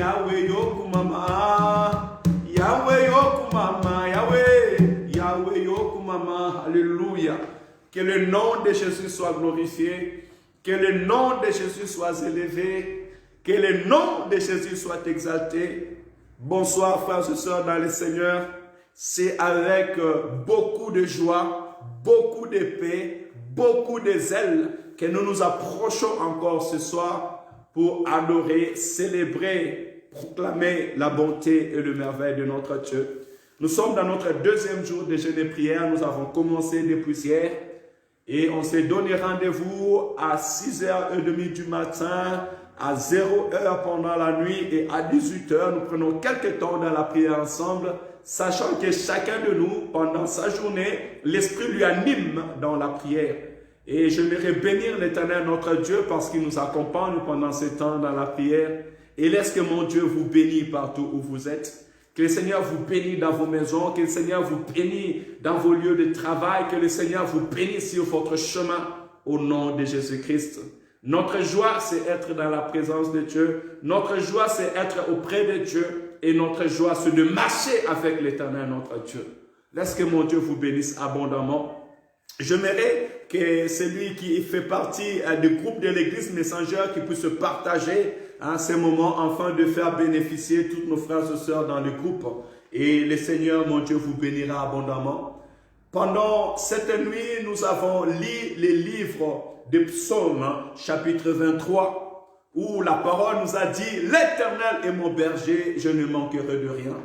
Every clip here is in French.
Yahweh yokumama, Yahweh yokumama, Yahweh, Yahweh yokumama, alléluia. Que le nom de Jésus soit glorifié, que le nom de Jésus soit élevé, que le nom de Jésus soit exalté. Bonsoir frères et sœurs dans le Seigneur. C'est avec beaucoup de joie, beaucoup de paix, beaucoup de zèle que nous nous approchons encore ce soir pour adorer, célébrer, proclamer la bonté et le merveille de notre Dieu. Nous sommes dans notre deuxième jour de jeûne et prière. Nous avons commencé depuis hier et on s'est donné rendez-vous à 6h30 du matin, à 0h pendant la nuit et à 18h. Nous prenons quelques temps dans la prière ensemble, sachant que chacun de nous, pendant sa journée, l'Esprit lui anime dans la prière. Et j'aimerais bénir l'Éternel notre Dieu parce qu'il nous accompagne pendant ce temps dans la prière. Et laisse que mon Dieu vous bénisse partout où vous êtes. Que le Seigneur vous bénisse dans vos maisons, que le Seigneur vous bénisse dans vos lieux de travail, que le Seigneur vous bénisse sur votre chemin au nom de Jésus-Christ. Notre joie, c'est être dans la présence de Dieu. Notre joie, c'est être auprès de Dieu. Et notre joie, c'est de marcher avec l'Éternel notre Dieu. Laisse que mon Dieu vous bénisse abondamment. J'aimerais que celui qui fait partie du groupe de l'Église Messenger qui puisse partager ces moments afin de faire bénéficier tous nos frères et sœurs dans le groupe. Et le Seigneur, mon Dieu, vous bénira abondamment. Pendant cette nuit, nous avons lu les livres de Psaumes, chapitre 23, où la parole nous a dit « L'Éternel est mon berger, je ne manquerai de rien ».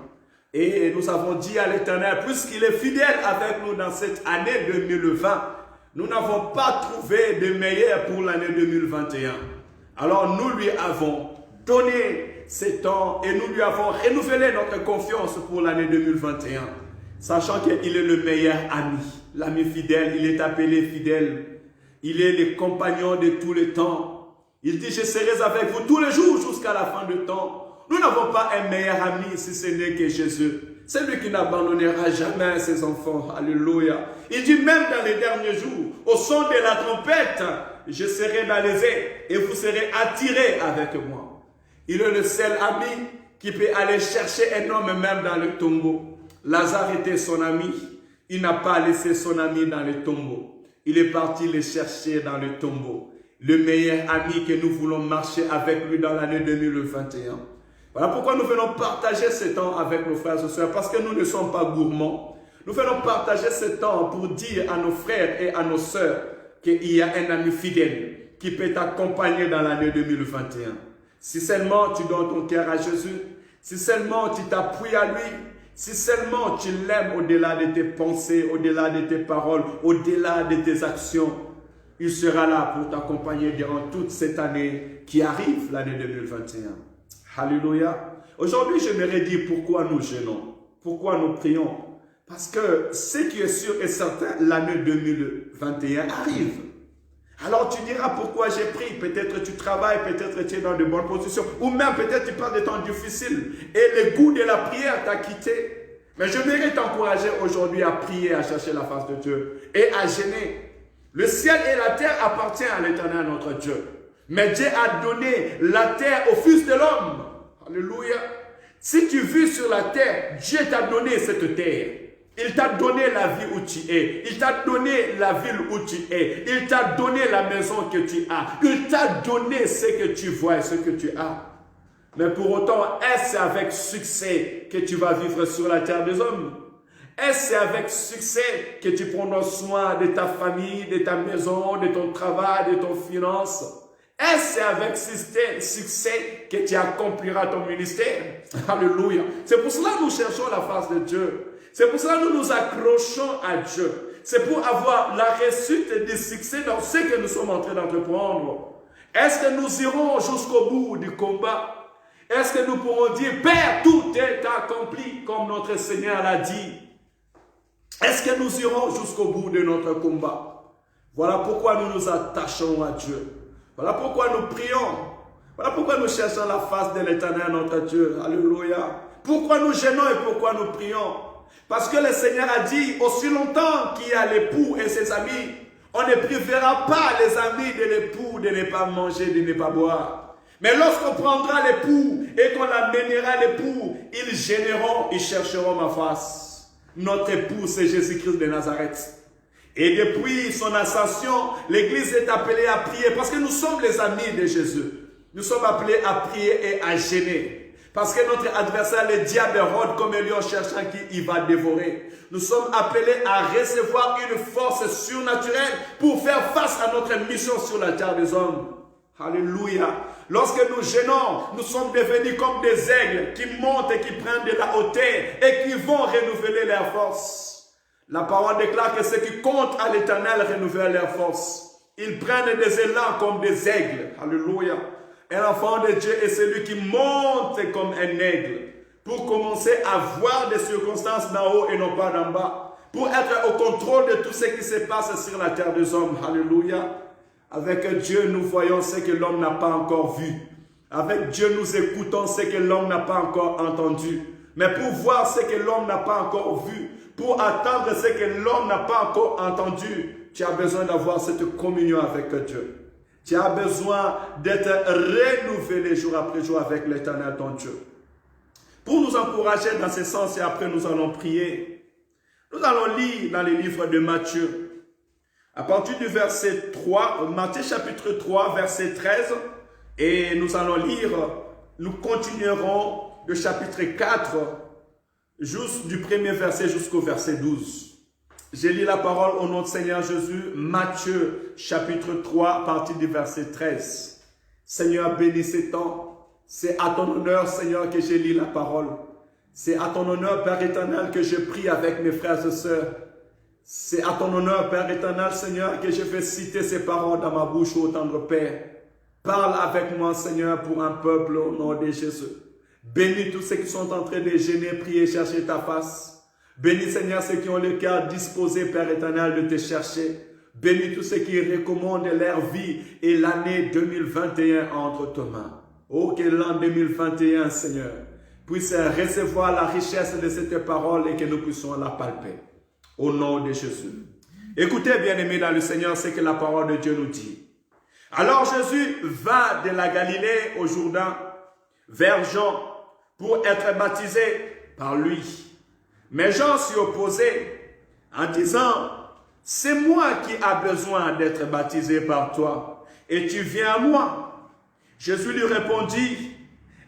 Et nous avons dit à l'Éternel, puisqu'il est fidèle avec nous dans cette année 2020, nous n'avons pas trouvé de meilleur pour l'année 2021. Alors nous lui avons donné ce temps et nous lui avons renouvelé notre confiance pour l'année 2021. Sachant qu'il est le meilleur ami, l'ami fidèle, il est appelé fidèle. Il est le compagnon de tous les temps. Il dit, je serai avec vous tous les jours jusqu'à la fin du temps. Nous n'avons pas un meilleur ami si ce n'est que Jésus. C'est lui qui n'abandonnera jamais ses enfants. Alléluia. Il dit même dans les derniers jours, au son de la trompette, je serai dans les airs et vous serez attirés avec moi. Il est le seul ami qui peut aller chercher un homme même dans le tombeau. Lazare était son ami. Il n'a pas laissé son ami dans le tombeau. Il est parti le chercher dans le tombeau. Le meilleur ami que nous voulons marcher avec lui dans l'année 2021. Voilà pourquoi nous venons partager ce temps avec nos frères et sœurs, parce que nous ne sommes pas gourmands. Nous venons partager ce temps pour dire à nos frères et à nos sœurs qu'il y a un ami fidèle qui peut t'accompagner dans l'année 2021. Si seulement tu donnes ton cœur à Jésus, si seulement tu t'appuies à lui, si seulement tu l'aimes au-delà de tes pensées, au-delà de tes paroles, au-delà de tes actions, il sera là pour t'accompagner durant toute cette année qui arrive, l'année 2021. Alléluia. Aujourd'hui, j'aimerais dire pourquoi nous jeûnons, pourquoi nous prions. Parce que ce qui est sûr et certain, l'année 2021 arrive. Alors tu diras pourquoi j'ai pris. Peut-être tu travailles, peut-être tu es dans de bonnes positions. Ou même peut-être tu parles de temps difficiles. Et le goût de la prière t'a quitté. Mais je voudrais t'encourager aujourd'hui à prier, à chercher la face de Dieu. Et à jeûner. Le ciel et la terre appartiennent à l'Éternel notre Dieu. Mais Dieu a donné la terre au Fils de l'homme. Alléluia. Si tu vis sur la terre, Dieu t'a donné cette terre. Il t'a donné la vie où tu es. Il t'a donné la ville où tu es. Il t'a donné la maison que tu as. Il t'a donné ce que tu vois et ce que tu as. Mais pour autant, est-ce avec succès que tu vas vivre sur la terre des hommes? Est-ce avec succès que tu prendras soin de ta famille, de ta maison, de ton travail, de ton finance? Est-ce avec succès que tu accompliras ton ministère? Alléluia. C'est pour cela que nous cherchons la face de Dieu. C'est pour cela que nous nous accrochons à Dieu. C'est pour avoir la réussite du succès dans ce que nous sommes en train d'entreprendre. Est-ce que nous irons jusqu'au bout du combat? Est-ce que nous pourrons dire, Père, tout est accompli comme notre Seigneur l'a dit? Est-ce que nous irons jusqu'au bout de notre combat? Voilà pourquoi nous nous attachons à Dieu. Voilà pourquoi nous prions. Voilà pourquoi nous cherchons la face de l'Éternel notre Dieu. Alléluia. Pourquoi nous gênons et pourquoi nous prions? Parce que le Seigneur a dit, aussi longtemps qu'il y a l'époux et ses amis, on ne privera pas les amis de l'époux de ne pas manger, de ne pas boire. Mais lorsqu'on prendra l'époux et qu'on l'amènera à l'époux, ils gêneront, ils chercheront ma face. Notre époux, c'est Jésus-Christ de Nazareth. Et depuis son ascension, l'Église est appelée à prier parce que nous sommes les amis de Jésus. Nous sommes appelés à prier et à gêner. Parce que notre adversaire, le diable, rôde comme un lion cherchant qui il va dévorer. Nous sommes appelés à recevoir une force surnaturelle pour faire face à notre mission sur la terre des hommes. Alléluia. Lorsque nous gênons, nous sommes devenus comme des aigles qui montent et qui prennent de la hauteur et qui vont renouveler leur force. La parole déclare que ceux qui comptent à l'Éternel renouvellent leur force. Ils prennent des élans comme des aigles. Alléluia. Un enfant de Dieu est celui qui monte comme un aigle pour commencer à voir des circonstances d'en haut et non pas d'en bas. Pour être au contrôle de tout ce qui se passe sur la terre des hommes. Alléluia. Avec Dieu, nous voyons ce que l'homme n'a pas encore vu. Avec Dieu, nous écoutons ce que l'homme n'a pas encore entendu. Mais pour voir ce que l'homme n'a pas encore vu, pour attendre ce que l'homme n'a pas encore entendu, tu as besoin d'avoir cette communion avec Dieu. Tu as besoin d'être renouvelé jour après jour avec l'Éternel ton Dieu. Pour nous encourager dans ce sens et après nous allons prier, nous allons lire dans les livres de Matthieu. À partir du verset 3, Matthieu chapitre 3, verset 13, et nous allons lire, nous continuerons le chapitre 4, juste du premier verset jusqu'au verset 12. Je lis la parole au nom de Seigneur Jésus, Matthieu chapitre 3, à partir du verset 13. Seigneur, bénis ces temps. C'est à ton honneur, Seigneur, que je lis la parole. C'est à ton honneur, Père éternel, que je prie avec mes frères et sœurs. C'est à ton honneur, Père éternel, Seigneur, que je vais citer ces paroles dans ma bouche, ô tendre Père. Parle avec moi, Seigneur, pour un peuple au nom de Jésus. Bénis tous ceux qui sont en train de gêner, prier, chercher ta face. Bénis, Seigneur, ceux qui ont le cœur disposé, Père éternel, de te chercher. Bénis tous ceux qui recommandent leur vie et l'année 2021 entre tes mains. Oh, que l'an 2021, Seigneur, puisse recevoir la richesse de cette parole et que nous puissions la palper. Au nom de Jésus. Écoutez, bien-aimés dans le Seigneur, ce que la parole de Dieu nous dit. Alors Jésus va de la Galilée au Jourdain vers Jean pour être baptisé par lui. Mais Jean s'y opposait en disant, c'est moi qui ai besoin d'être baptisé par toi et tu viens à moi. Jésus lui répondit,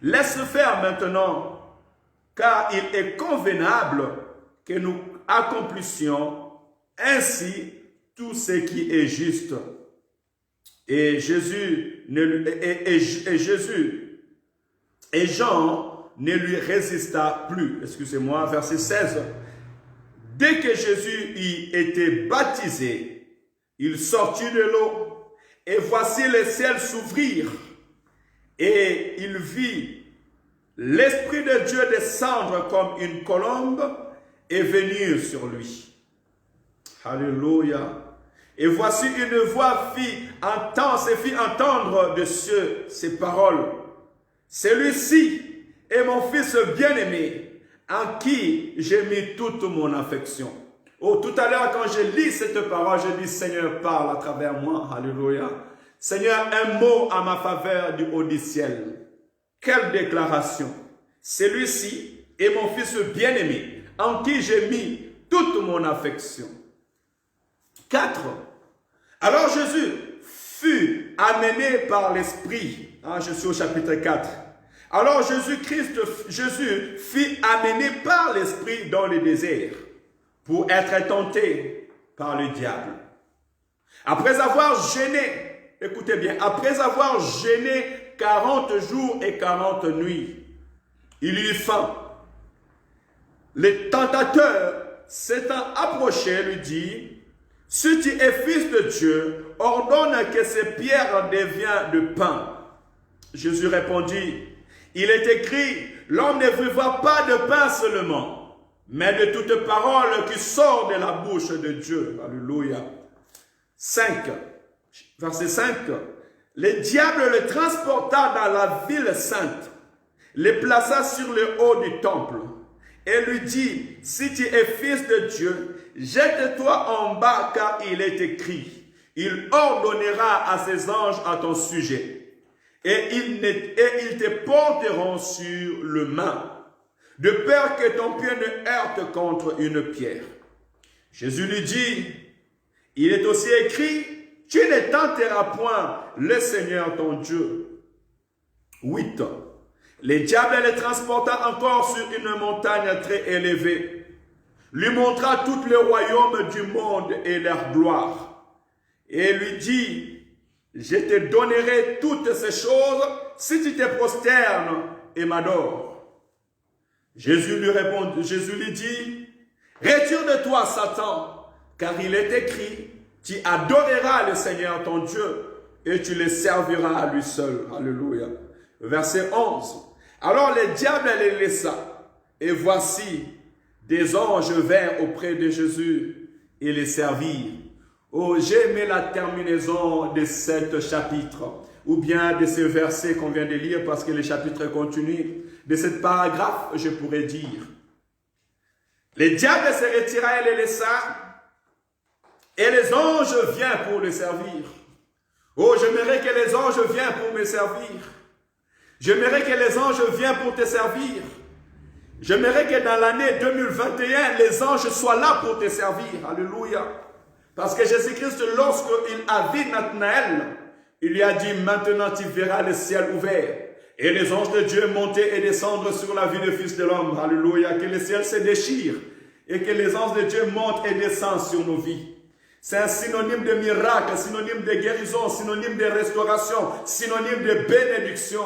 laisse faire maintenant, car il est convenable que nous accomplissions ainsi tout ce qui est juste. Et Jean ne lui résista plus. Excusez-moi, verset 16. Dès que Jésus y était baptisé, il sortit de l'eau, et voici le ciel s'ouvrir, et il vit l'Esprit de Dieu descendre comme une colombe et venir sur lui. Alléluia. Et voici une voix se fit entendre de ces paroles. Celui-ci est mon fils bien-aimé, en qui j'ai mis toute mon affection. Oh, tout à l'heure, quand je lis cette parole, je dis, Seigneur, parle à travers moi. Alléluia. Seigneur, un mot à ma faveur du haut du ciel. Quelle déclaration. Celui-ci est mon fils bien-aimé, en qui j'ai mis toute mon affection. 4. Alors Jésus fut amené par l'Esprit. Je suis au chapitre 4. Alors Jésus fut amené par l'Esprit dans le désert pour être tenté par le diable. Après avoir gêné, écoutez bien, après avoir gêné 40 jours et 40 nuits, il eut faim. Le tentateur s'étant approché lui dit, si tu es fils de Dieu, ordonne que ces pierres deviennent de pain. Jésus répondit, il est écrit, l'homme ne vivra pas de pain seulement, mais de toute parole qui sort de la bouche de Dieu. Alléluia. 5. Verset 5. Le diable le transporta dans la ville sainte, le plaça sur le haut du temple et lui dit, si tu es fils de Dieu, jette-toi en bas car il est écrit, il ordonnera à ses anges à ton sujet et ils te porteront sur le main, de peur que ton pied ne heurte contre une pierre. Jésus lui dit, il est aussi écrit, tu ne tenteras point le Seigneur ton Dieu. 8. Le diable les transporta encore sur une montagne très élevée, lui montra tout le royaume du monde et leur gloire, et lui dit, je te donnerai toutes ces choses si tu te prosternes et m'adores. Jésus lui dit, retire de toi Satan, car il est écrit, tu adoreras le Seigneur ton Dieu et tu le serviras à lui seul. Alléluia. Verset 11. Alors le diable les laissa, et voici, des anges vinrent auprès de Jésus et les servirent. Oh, j'ai aimé la terminaison de ce chapitre, ou bien de ce verset qu'on vient de lire, parce que le chapitre continue. De ce paragraphe, je pourrais dire. Le diable se retira et les laissa, et les anges viennent pour le servir. Oh, j'aimerais que les anges viennent pour me servir. J'aimerais que les anges viennent pour te servir. J'aimerais que dans l'année 2021, les anges soient là pour te servir. Alléluia. Parce que Jésus-Christ, lorsqu'il a vu Nathanaël, il lui a dit, maintenant tu verras le ciel ouvert. Et les anges de Dieu monter et descendre sur la vie du Fils de l'homme. Alléluia. Que le ciel se déchire et que les anges de Dieu montent et descendent sur nos vies. C'est un synonyme de miracle, synonyme de guérison, synonyme de restauration, synonyme de bénédiction.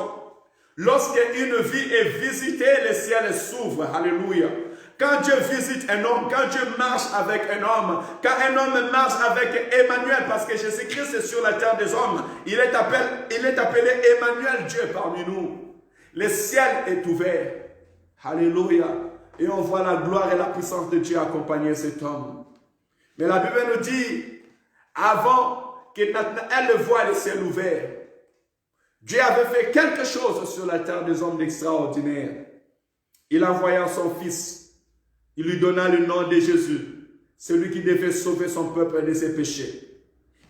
Lorsque une vie est visitée, le ciel s'ouvre. Alléluia. Quand Dieu visite un homme, quand Dieu marche avec un homme, quand un homme marche avec Emmanuel, parce que Jésus-Christ est sur la terre des hommes, il est appelé Emmanuel, Dieu parmi nous. Le ciel est ouvert. Alléluia. Et on voit la gloire et la puissance de Dieu accompagner cet homme. Mais la Bible nous dit, avant que Nathanaël voie le ciel ouvert, Dieu avait fait quelque chose sur la terre des hommes d'extraordinaire. Il envoya son fils. Il lui donna le nom de Jésus, celui qui devait sauver son peuple de ses péchés.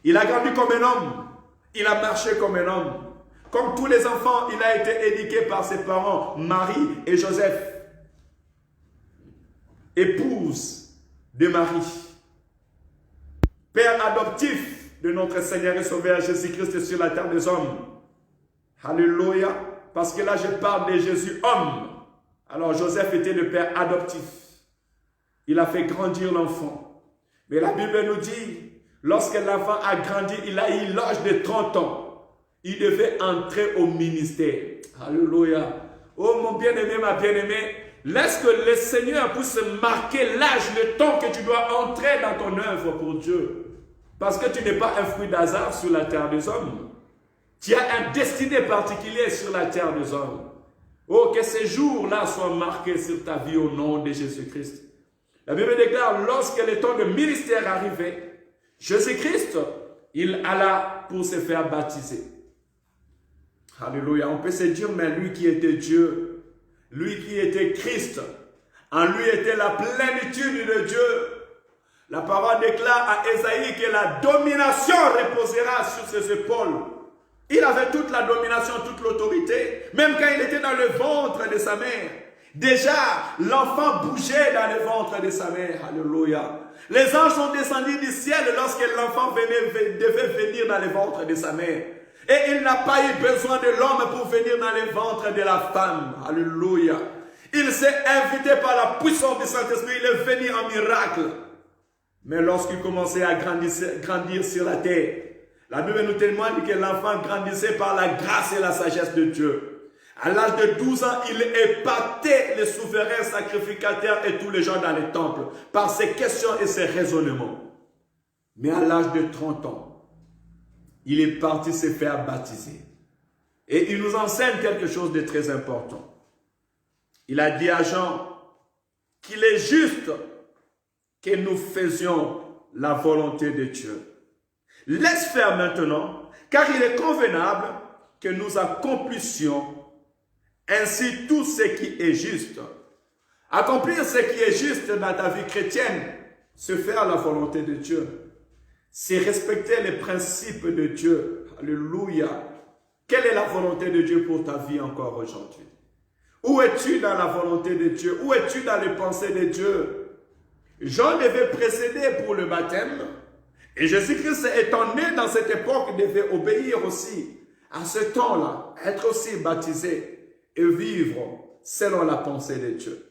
Il a grandi comme un homme. Il a marché comme un homme. Comme tous les enfants, il a été éduqué par ses parents, Marie et Joseph, épouse de Marie, père adoptif de notre Seigneur et Sauveur Jésus-Christ sur la terre des hommes. Alléluia. Parce que là, je parle de Jésus homme. Alors, Joseph était le père adoptif. Il a fait grandir l'enfant. Mais la Bible nous dit, lorsque l'enfant a grandi, il a eu l'âge de 30 ans. Il devait entrer au ministère. Alléluia. Oh, mon bien-aimé, ma bien-aimée, laisse que le Seigneur puisse marquer l'âge, le temps que tu dois entrer dans ton œuvre pour Dieu. Parce que tu n'es pas un fruit d'hasard sur la terre des hommes. Tu as un destiné particulier sur la terre des hommes. Oh, que ces jours-là soient marqués sur ta vie au nom de Jésus-Christ. La Bible déclare, lorsque le temps de ministère arrivait, Jésus-Christ, il alla pour se faire baptiser. Alléluia. On peut se dire, mais lui qui était Dieu, lui qui était Christ, en lui était la plénitude de Dieu. La parole déclare à Ésaïe que la domination reposera sur ses épaules. Il avait toute la domination, toute l'autorité, même quand il était dans le ventre de sa mère. Déjà, l'enfant bougeait dans le ventre de sa mère. Alléluia. Les anges sont descendus du ciel lorsque l'enfant devait venir dans le ventre de sa mère. Et il n'a pas eu besoin de l'homme pour venir dans le ventre de la femme. Alléluia. Il s'est invité par la puissance du Saint-Esprit. Il est venu en miracle. Mais lorsqu'il commençait à grandir sur la terre, la Bible nous témoigne que l'enfant grandissait par la grâce et la sagesse de Dieu. À l'âge de 12 ans, il épatait les souverains sacrificateurs et tous les gens dans les temples par ses questions et ses raisonnements. Mais à l'âge de 30 ans, il est parti se faire baptiser. Et il nous enseigne quelque chose de très important. Il a dit à Jean qu'il est juste que nous faisions la volonté de Dieu. Laisse faire maintenant, car il est convenable que nous accomplissions ainsi tout ce qui est juste. Accomplir ce qui est juste dans ta vie chrétienne, c'est faire la volonté de Dieu. C'est respecter les principes de Dieu. Alléluia. Quelle est la volonté de Dieu pour ta vie encore aujourd'hui? Où es-tu dans la volonté de Dieu? Où es-tu dans les pensées de Dieu? Jean devait précéder pour le baptême. Et Jésus-Christ, étant né dans cette époque, devait obéir aussi à ce temps-là, être aussi baptisé et vivre selon la pensée de Dieu.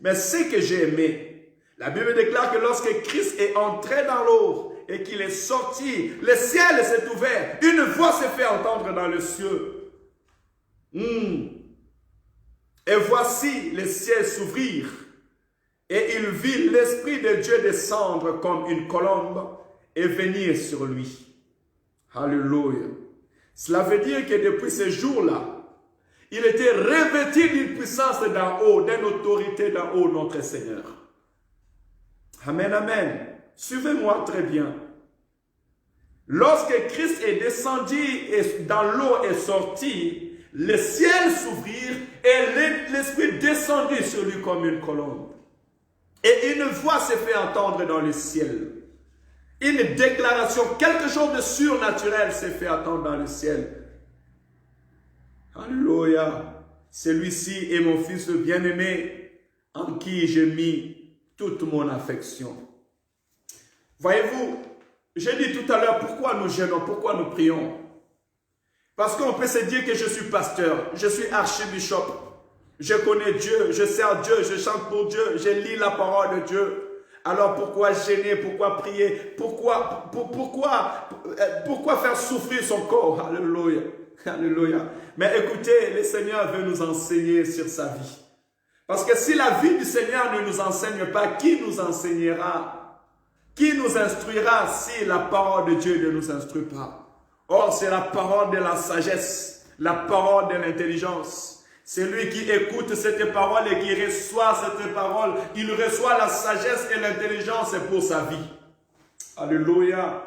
Mais ce que j'ai aimé, la Bible déclare que lorsque Christ est entré dans l'eau et qu'il est sorti, le ciel s'est ouvert, une voix s'est fait entendre dans le ciel. Et voici le ciel s'ouvrir et il vit l'Esprit de Dieu descendre comme une colombe et venir sur lui. Alléluia. Cela veut dire que depuis ce jour-là, il était revêtu d'une puissance d'en haut, d'une autorité d'en haut, notre Seigneur. Amen, amen. Suivez-moi très bien. Lorsque Christ est descendu et dans l'eau est sorti, le ciel s'ouvrit et l'Esprit descendit sur lui comme une colombe. Et une voix s'est fait entendre dans le ciel. Une déclaration, quelque chose de surnaturel s'est fait entendre dans le ciel. Alléluia. Celui-ci est mon fils bien-aimé en qui j'ai mis toute mon affection. Voyez-vous, j'ai dit tout à l'heure pourquoi nous jeûnons, pourquoi nous prions. Parce qu'on peut se dire que je suis pasteur, je suis archibishop, je connais Dieu, je sers Dieu, je chante pour Dieu, je lis la parole de Dieu. Alors pourquoi gêner, pourquoi prier, pourquoi faire souffrir son corps? Alléluia. Alléluia. Mais écoutez, le Seigneur veut nous enseigner sur sa vie. Parce que si la vie du Seigneur ne nous enseigne pas, qui nous enseignera? Qui nous instruira si la parole de Dieu ne nous instruit pas? Or, c'est la parole de la sagesse, la parole de l'intelligence. Celui qui écoute cette parole et qui reçoit cette parole, il reçoit la sagesse et l'intelligence pour sa vie. Alléluia.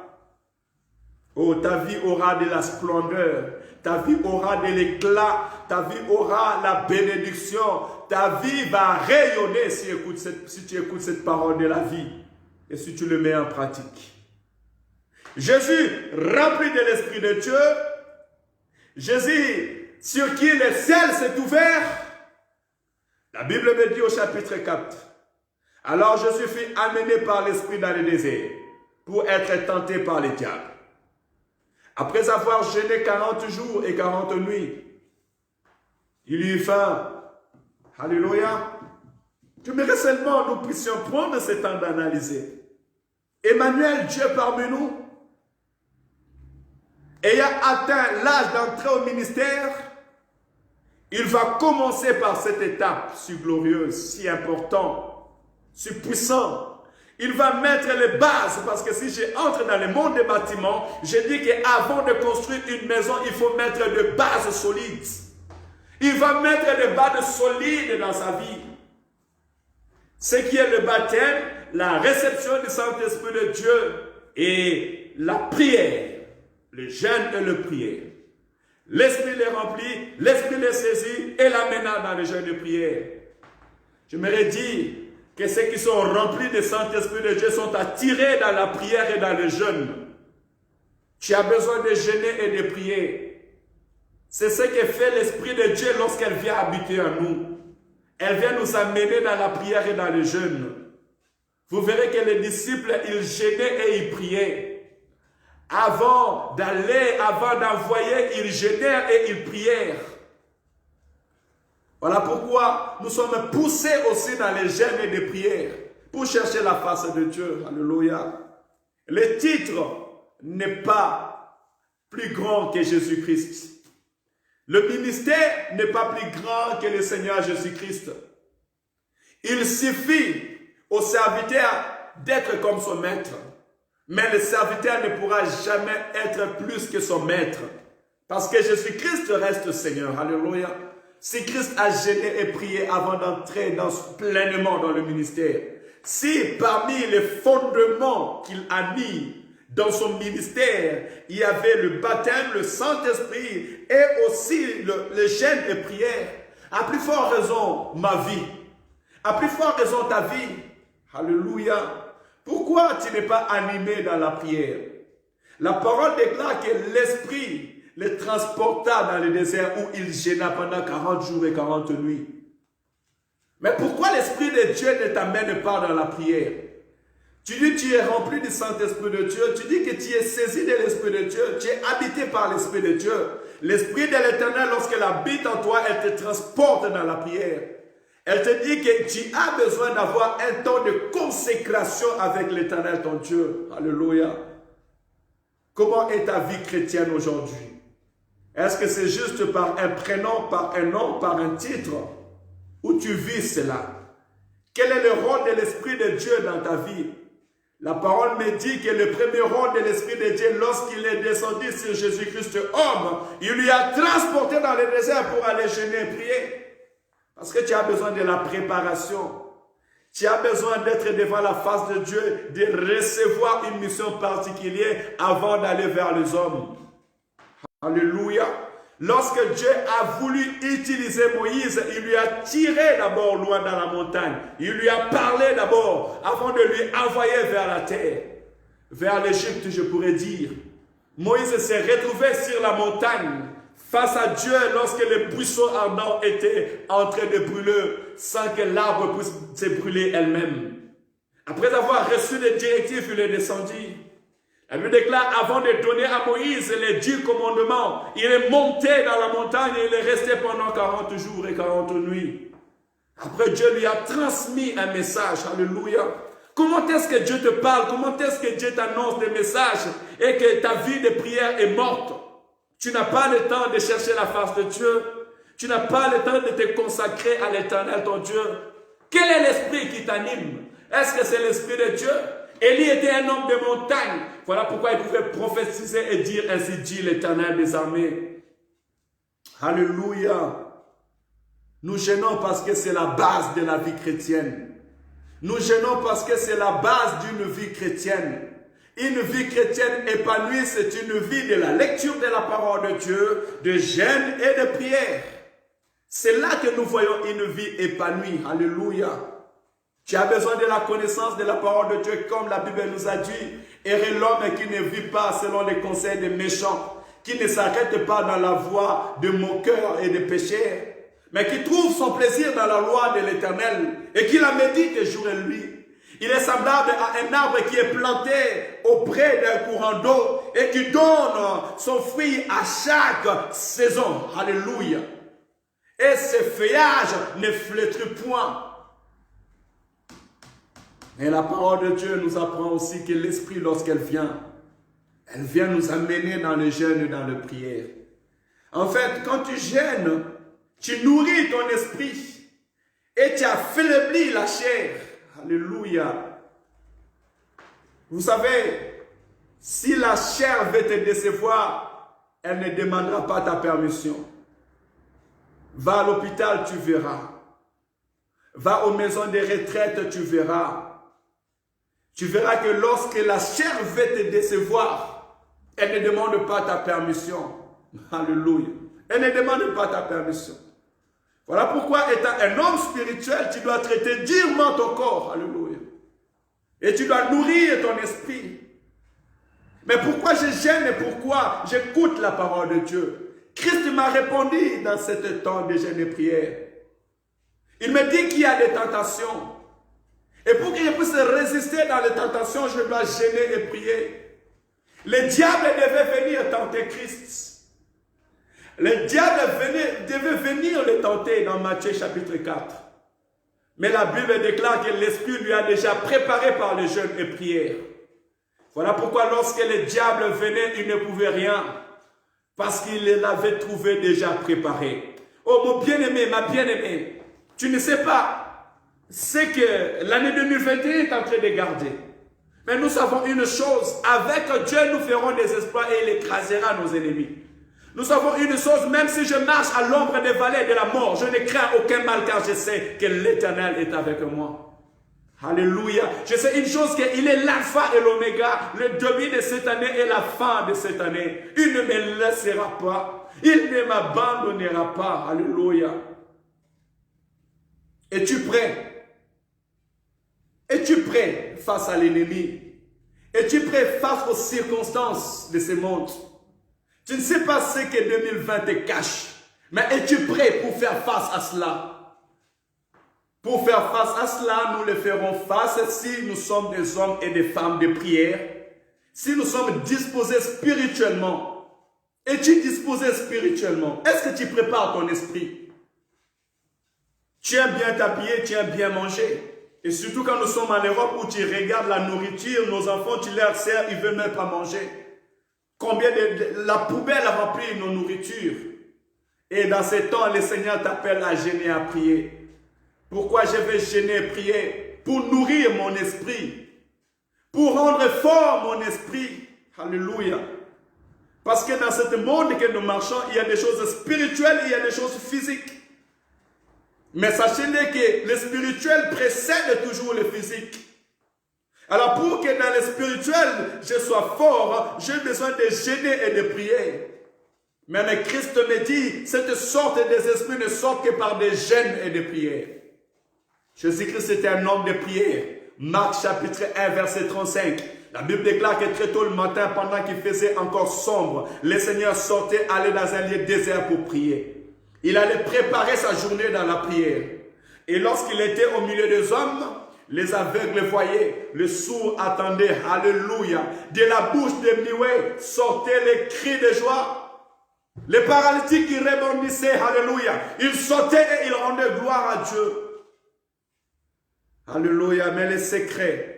Oh, ta vie aura de la splendeur, ta vie aura de l'éclat, ta vie aura la bénédiction, ta vie va rayonner si tu écoutes cette parole de la vie et si tu le mets en pratique. Jésus, rempli de l'Esprit de Dieu, Jésus, sur qui le ciel s'est ouvert, la Bible me dit au chapitre 4, alors Jésus fut amené par l'Esprit dans le désert pour être tenté par les diables. Après avoir jeûné 40 jours et 40 nuits, il eut faim. Alléluia. J'aimerais seulement nous puissions prendre ce temps d'analyser. Emmanuel, Dieu parmi nous, ayant atteint l'âge d'entrer au ministère, il va commencer par cette étape si glorieuse, si importante, si puissante. Il va mettre les bases, parce que si j'entre dans le monde des bâtiments, je dis qu'avant de construire une maison, il faut mettre des bases solides. Il va mettre des bases solides dans sa vie. Ce qui est le baptême, la réception du Saint-Esprit de Dieu et la prière, le jeûne et le prière. L'Esprit les remplit, l'Esprit les saisit et l'amène dans le jeûne de prière. Je me dire que ceux qui sont remplis du Saint-Esprit de Dieu sont attirés dans la prière et dans le jeûne. Tu as besoin de jeûner et de prier. C'est ce que fait l'Esprit de Dieu lorsqu'elle vient habiter en nous. Elle vient nous amener dans la prière et dans le jeûne. Vous verrez que les disciples, ils jeûnaient et ils priaient. Avant d'aller, avant d'envoyer, ils jeûnèrent et ils prièrent. Voilà pourquoi nous sommes poussés aussi dans les jeûnes et les prières pour chercher la face de Dieu. Alléluia. Le titre n'est pas plus grand que Jésus-Christ. Le ministère n'est pas plus grand que le Seigneur Jésus-Christ. Il suffit au serviteur d'être comme son maître. Mais le serviteur ne pourra jamais être plus que son maître. Parce que Jésus-Christ reste Seigneur. Alléluia. Si Christ a jeûné et prié avant d'entrer pleinement dans le ministère, si parmi les fondements qu'il a mis dans son ministère, il y avait le baptême, le Saint-Esprit et aussi le jeûne et prière, à plus forte raison ma vie, à plus forte raison ta vie. Alléluia. Pourquoi tu n'es pas animé dans la prière? La parole déclare que l'Esprit les transporta dans le désert où il gêna pendant 40 jours et 40 nuits. Mais pourquoi l'Esprit de Dieu ne t'amène pas dans la prière? Tu dis que tu es rempli du Saint-Esprit de Dieu. Tu dis que tu es saisi de l'Esprit de Dieu. Tu es habité par l'Esprit de Dieu. L'Esprit de l'Éternel, lorsqu'elle habite en toi, elle te transporte dans la prière. Elle te dit que tu as besoin d'avoir un temps de consécration avec l'Éternel, ton Dieu. Alléluia. Comment est ta vie chrétienne aujourd'hui? Est-ce que c'est juste par un prénom, par un nom, par un titre? Où tu vis cela? Quel est le rôle de l'Esprit de Dieu dans ta vie? La parole me dit que le premier rôle de l'Esprit de Dieu, lorsqu'il est descendu sur Jésus-Christ homme, il lui a transporté dans le désert pour aller jeûner et prier. Parce que tu as besoin de la préparation. Tu as besoin d'être devant la face de Dieu, de recevoir une mission particulière avant d'aller vers les hommes. Alléluia. Lorsque Dieu a voulu utiliser Moïse, il lui a tiré d'abord loin dans la montagne. Il lui a parlé d'abord avant de lui envoyer vers la terre. Vers l'Égypte, je pourrais dire. Moïse s'est retrouvé sur la montagne face à Dieu lorsque les buissons ardents étaient en train de brûler sans que l'arbre puisse se brûler elle-même. Après avoir reçu les directives, il est descendu. Elle lui déclare, avant de donner à Moïse les 10 commandements, il est monté dans la montagne et il est resté pendant 40 jours et 40 nuits. Après, Dieu lui a transmis un message. Alléluia. Comment est-ce que Dieu te parle? Comment est-ce que Dieu t'annonce des messages et que ta vie de prière est morte? Tu n'as pas le temps de chercher la face de Dieu. Tu n'as pas le temps de te consacrer à l'Éternel, ton Dieu. Quel est l'esprit qui t'anime? Est-ce que c'est l'esprit de Dieu? Élie était un homme de montagne. Voilà pourquoi il pouvait prophétiser et dire, ainsi dit l'Éternel des armées. Alléluia. Nous gênons parce que c'est la base de la vie chrétienne. Nous gênons parce que c'est la base d'une vie chrétienne. Une vie chrétienne épanouie, c'est une vie de la lecture de la parole de Dieu, de jeûne et de prière. C'est là que nous voyons une vie épanouie. Alléluia. Tu as besoin de la connaissance de la parole de Dieu, comme la Bible nous a dit. Heureux l'homme qui ne vit pas selon les conseils des méchants, qui ne s'arrête pas dans la voie de moqueurs et de pécheurs, mais qui trouve son plaisir dans la loi de l'Éternel et qui la médite jour et nuit. Il est semblable à un arbre qui est planté auprès d'un courant d'eau et qui donne son fruit à chaque saison. Alléluia. Et ses feuillages ne flétrit point. Et la parole de Dieu nous apprend aussi que l'Esprit, lorsqu'elle vient, elle vient nous amener dans le jeûne et dans la prière. En fait, quand tu jeûnes, tu nourris ton esprit et tu affaiblis la chair. Alléluia. Vous savez, si la chair veut te décevoir, elle ne demandera pas ta permission. Va à l'hôpital, tu verras. Va aux maisons de retraite, tu verras. Tu verras que lorsque la chair veut te décevoir, elle ne demande pas ta permission. Alléluia. Elle ne demande pas ta permission. Voilà pourquoi, étant un homme spirituel, tu dois traiter durement ton corps. Alléluia. Et tu dois nourrir ton esprit. Mais pourquoi je gêne et pourquoi j'écoute la parole de Dieu? Christ m'a répondu dans ce temps de jeûne et prière. Il me dit qu'il y a des tentations. Et pour que je puisse résister dans les tentations, je dois jeûner et prier. Le diable devait venir tenter Christ. Le diable devait venir le tenter dans Matthieu chapitre 4. Mais la Bible déclare que l'Esprit lui a déjà préparé par le jeûne et prière. Voilà pourquoi lorsque le diable venait, il ne pouvait rien. Parce qu'il l'avait trouvé déjà préparé. Oh mon bien-aimé, ma bien-aimée, tu ne sais pas ce que l'année 2021 est en train de garder. Mais nous savons une chose, avec Dieu nous ferons des exploits et il écrasera nos ennemis. Nous savons une chose, même si je marche à l'ombre des vallées de la mort, je ne crains aucun mal car je sais que l'Éternel est avec moi. Alléluia. Je sais une chose, qu'il est l'alpha et l'oméga, le début de cette année et la fin de cette année. Il ne me laissera pas. Il ne m'abandonnera pas. Alléluia. Es-tu prêt? Es-tu prêt face à l'ennemi? Es-tu prêt face aux circonstances de ce monde? Tu ne sais pas ce que 2020 te cache. Mais es-tu prêt pour faire face à cela? Pour faire face à cela, nous le ferons face si nous sommes des hommes et des femmes de prière. Si nous sommes disposés spirituellement. Es-tu disposé spirituellement? Est-ce que tu prépares ton esprit? Tu aimes bien t'habiller, tu aimes bien manger. Et surtout quand nous sommes en Europe où tu regardes la nourriture, nos enfants, tu leur sers, ils ne veulent même pas manger. Combien la poubelle remplit nos nourritures. Et dans ces temps, le Seigneur t'appelle à jeûner, à prier. Pourquoi je vais jeûner et prier? Pour nourrir mon esprit. Pour rendre fort mon esprit. Alléluia. Parce que dans ce monde que nous marchons, il y a des choses spirituelles et il y a des choses physiques. Mais sachez-le que le spirituel précède toujours le physique. Alors pour que dans le spirituel, je sois fort, j'ai besoin de jeûner et de prier. Mais le Christ me dit, cette sorte des esprits ne sortent que par des jeûnes et des prières. Jésus-Christ était un homme de prière. Marc chapitre 1 verset 35. La Bible déclare que très tôt le matin, pendant qu'il faisait encore sombre, le Seigneur sortait, allait dans un lieu désert pour prier. Il allait préparer sa journée dans la prière. Et lorsqu'il était au milieu des hommes, les aveugles voyaient, les sourds attendaient, alléluia. De la bouche de Mioué sortaient les cris de joie. Les paralytiques qui rebondissaient, alléluia. Ils sautaient et ils rendaient gloire à Dieu. Alléluia. Mais le secret,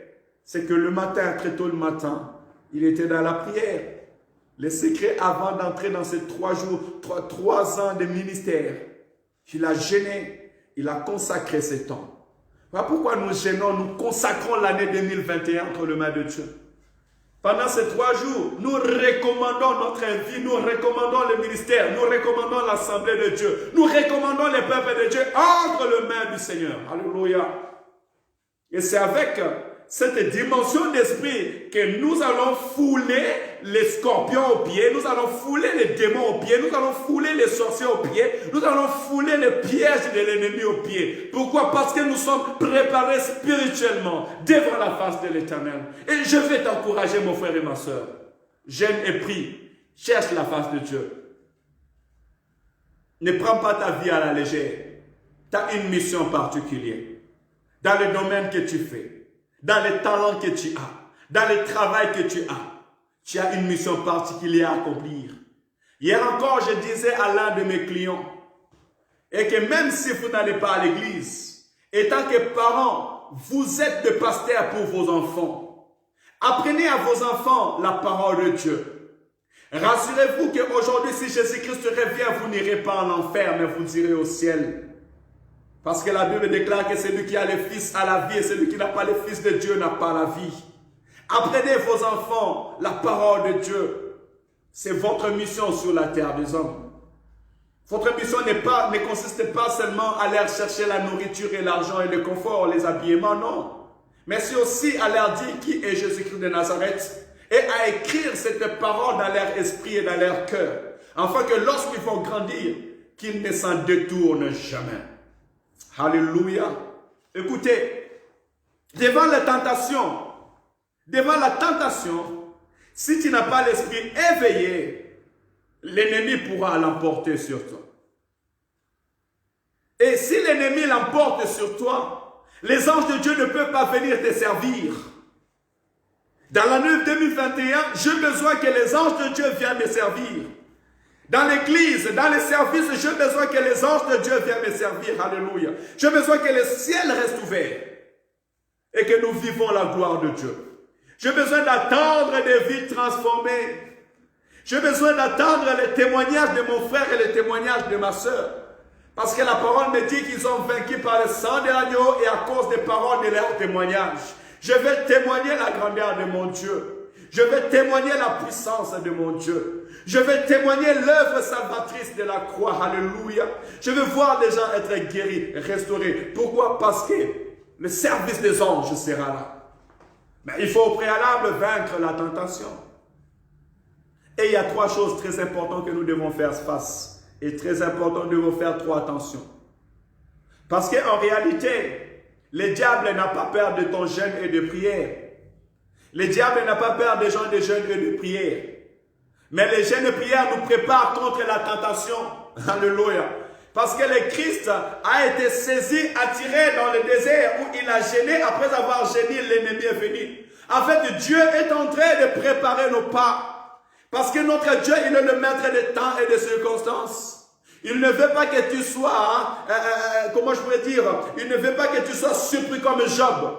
c'est que le matin, très tôt le matin, il était dans la prière. Le secret avant d'entrer dans ces 3 ans de ministère, il a jeûné, il a consacré ses temps. Voilà pourquoi nous jeûnons, nous consacrons l'année 2021 entre les mains de Dieu. Pendant ces 3 jours, nous recommandons notre vie, nous recommandons le ministère, nous recommandons l'assemblée de Dieu, nous recommandons le peuple de Dieu entre les mains du Seigneur. Alléluia. Et c'est avec cette dimension d'esprit que nous allons fouler les scorpions aux pieds, nous allons fouler les démons aux pieds, nous allons fouler les sorciers aux pieds, nous allons fouler les pièges de l'ennemi aux pieds. Pourquoi? Parce que nous sommes préparés spirituellement devant la face de l'Éternel. Et je vais t'encourager, mon frère et ma soeur. Jeûne et prie. Cherche la face de Dieu. Ne prends pas ta vie à la légère. Tu as une mission particulière. Dans le domaine que tu fais, dans les talents que tu as, dans le travail que tu as une mission particulière à accomplir. Hier encore, je disais à l'un de mes clients, et que même si vous n'allez pas à l'église, étant que parents, vous êtes des pasteurs pour vos enfants. Apprenez à vos enfants la parole de Dieu. Rassurez-vous qu'aujourd'hui, si Jésus-Christ revient, vous n'irez pas en enfer, mais vous irez au ciel. Parce que la Bible déclare que celui qui a le Fils a la vie et celui qui n'a pas le Fils de Dieu n'a pas la vie. Apprenez vos enfants la parole de Dieu. C'est votre mission sur la terre des hommes. Votre mission ne consiste pas seulement à aller chercher la nourriture et l'argent et le confort, les habillements, non. Mais c'est aussi à leur dire qui est Jésus-Christ de Nazareth et à écrire cette parole dans leur esprit et dans leur cœur. Afin que lorsqu'ils vont grandir, qu'ils ne s'en détournent jamais. Alléluia. Écoutez, devant la tentation, si tu n'as pas l'esprit éveillé, l'ennemi pourra l'emporter sur toi. Et si l'ennemi l'emporte sur toi, les anges de Dieu ne peuvent pas venir te servir. Dans l'année 2021, j'ai besoin que les anges de Dieu viennent me servir. Dans l'église, dans les services, j'ai besoin que les anges de Dieu viennent me servir. Alléluia. J'ai besoin que le ciel reste ouvert et que nous vivons la gloire de Dieu. J'ai besoin d'attendre des vies transformées. J'ai besoin d'attendre les témoignages de mon frère et les témoignages de ma soeur. Parce que la parole me dit qu'ils ont vaincu par le sang de l'agneau et à cause des paroles de leur témoignage. Je vais témoigner la grandeur de mon Dieu. Je vais témoigner la puissance de mon Dieu. Je vais témoigner l'œuvre salvatrice de la croix. Alléluia. Je vais voir les gens être guéris, restaurés. Pourquoi? Parce que le service des anges sera là. Mais il faut au préalable vaincre la tentation. Et il y a 3 choses très importantes que nous devons faire face. Et très important, nous devons faire trop attention. Parce qu'en réalité, le diable n'a pas peur de ton jeûne et de prière. Le diable n'a pas peur des gens de jeûne et de prière. Mais les jeûnes de prière nous préparent contre la tentation. Alléluia. Parce que le Christ a été saisi, attiré dans le désert où il a gêné. Après avoir gêné, l'ennemi est venu. En fait, Dieu est en train de préparer nos pas. Parce que notre Dieu, il est le maître des temps et des circonstances. Il ne veut pas que tu sois, comment je pourrais dire, il ne veut pas que tu sois surpris comme Job.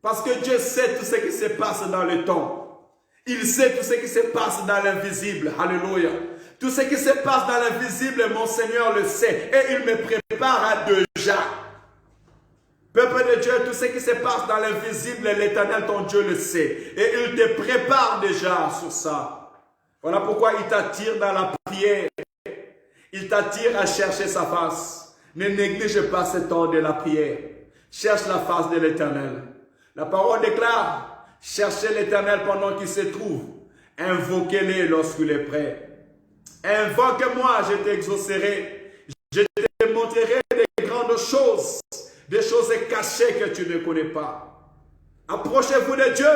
Parce que Dieu sait tout ce qui se passe dans le temps. Il sait tout ce qui se passe dans l'invisible. Alléluia. Tout ce qui se passe dans l'invisible, mon Seigneur le sait. Et il me prépare déjà. Peuple de Dieu, tout ce qui se passe dans l'invisible, l'Éternel, ton Dieu, le sait. Et il te prépare déjà sur ça. Voilà pourquoi il t'attire dans la prière. Il t'attire à chercher sa face. Ne néglige pas ce temps de la prière. Cherche la face de l'Éternel. La parole déclare, cherchez l'Éternel pendant qu'il se trouve. Invoquez-le lorsqu'il est prêt. Invoque-moi, je t'exaucerai. Je te montrerai des grandes choses, des choses cachées que tu ne connais pas. Approchez-vous de Dieu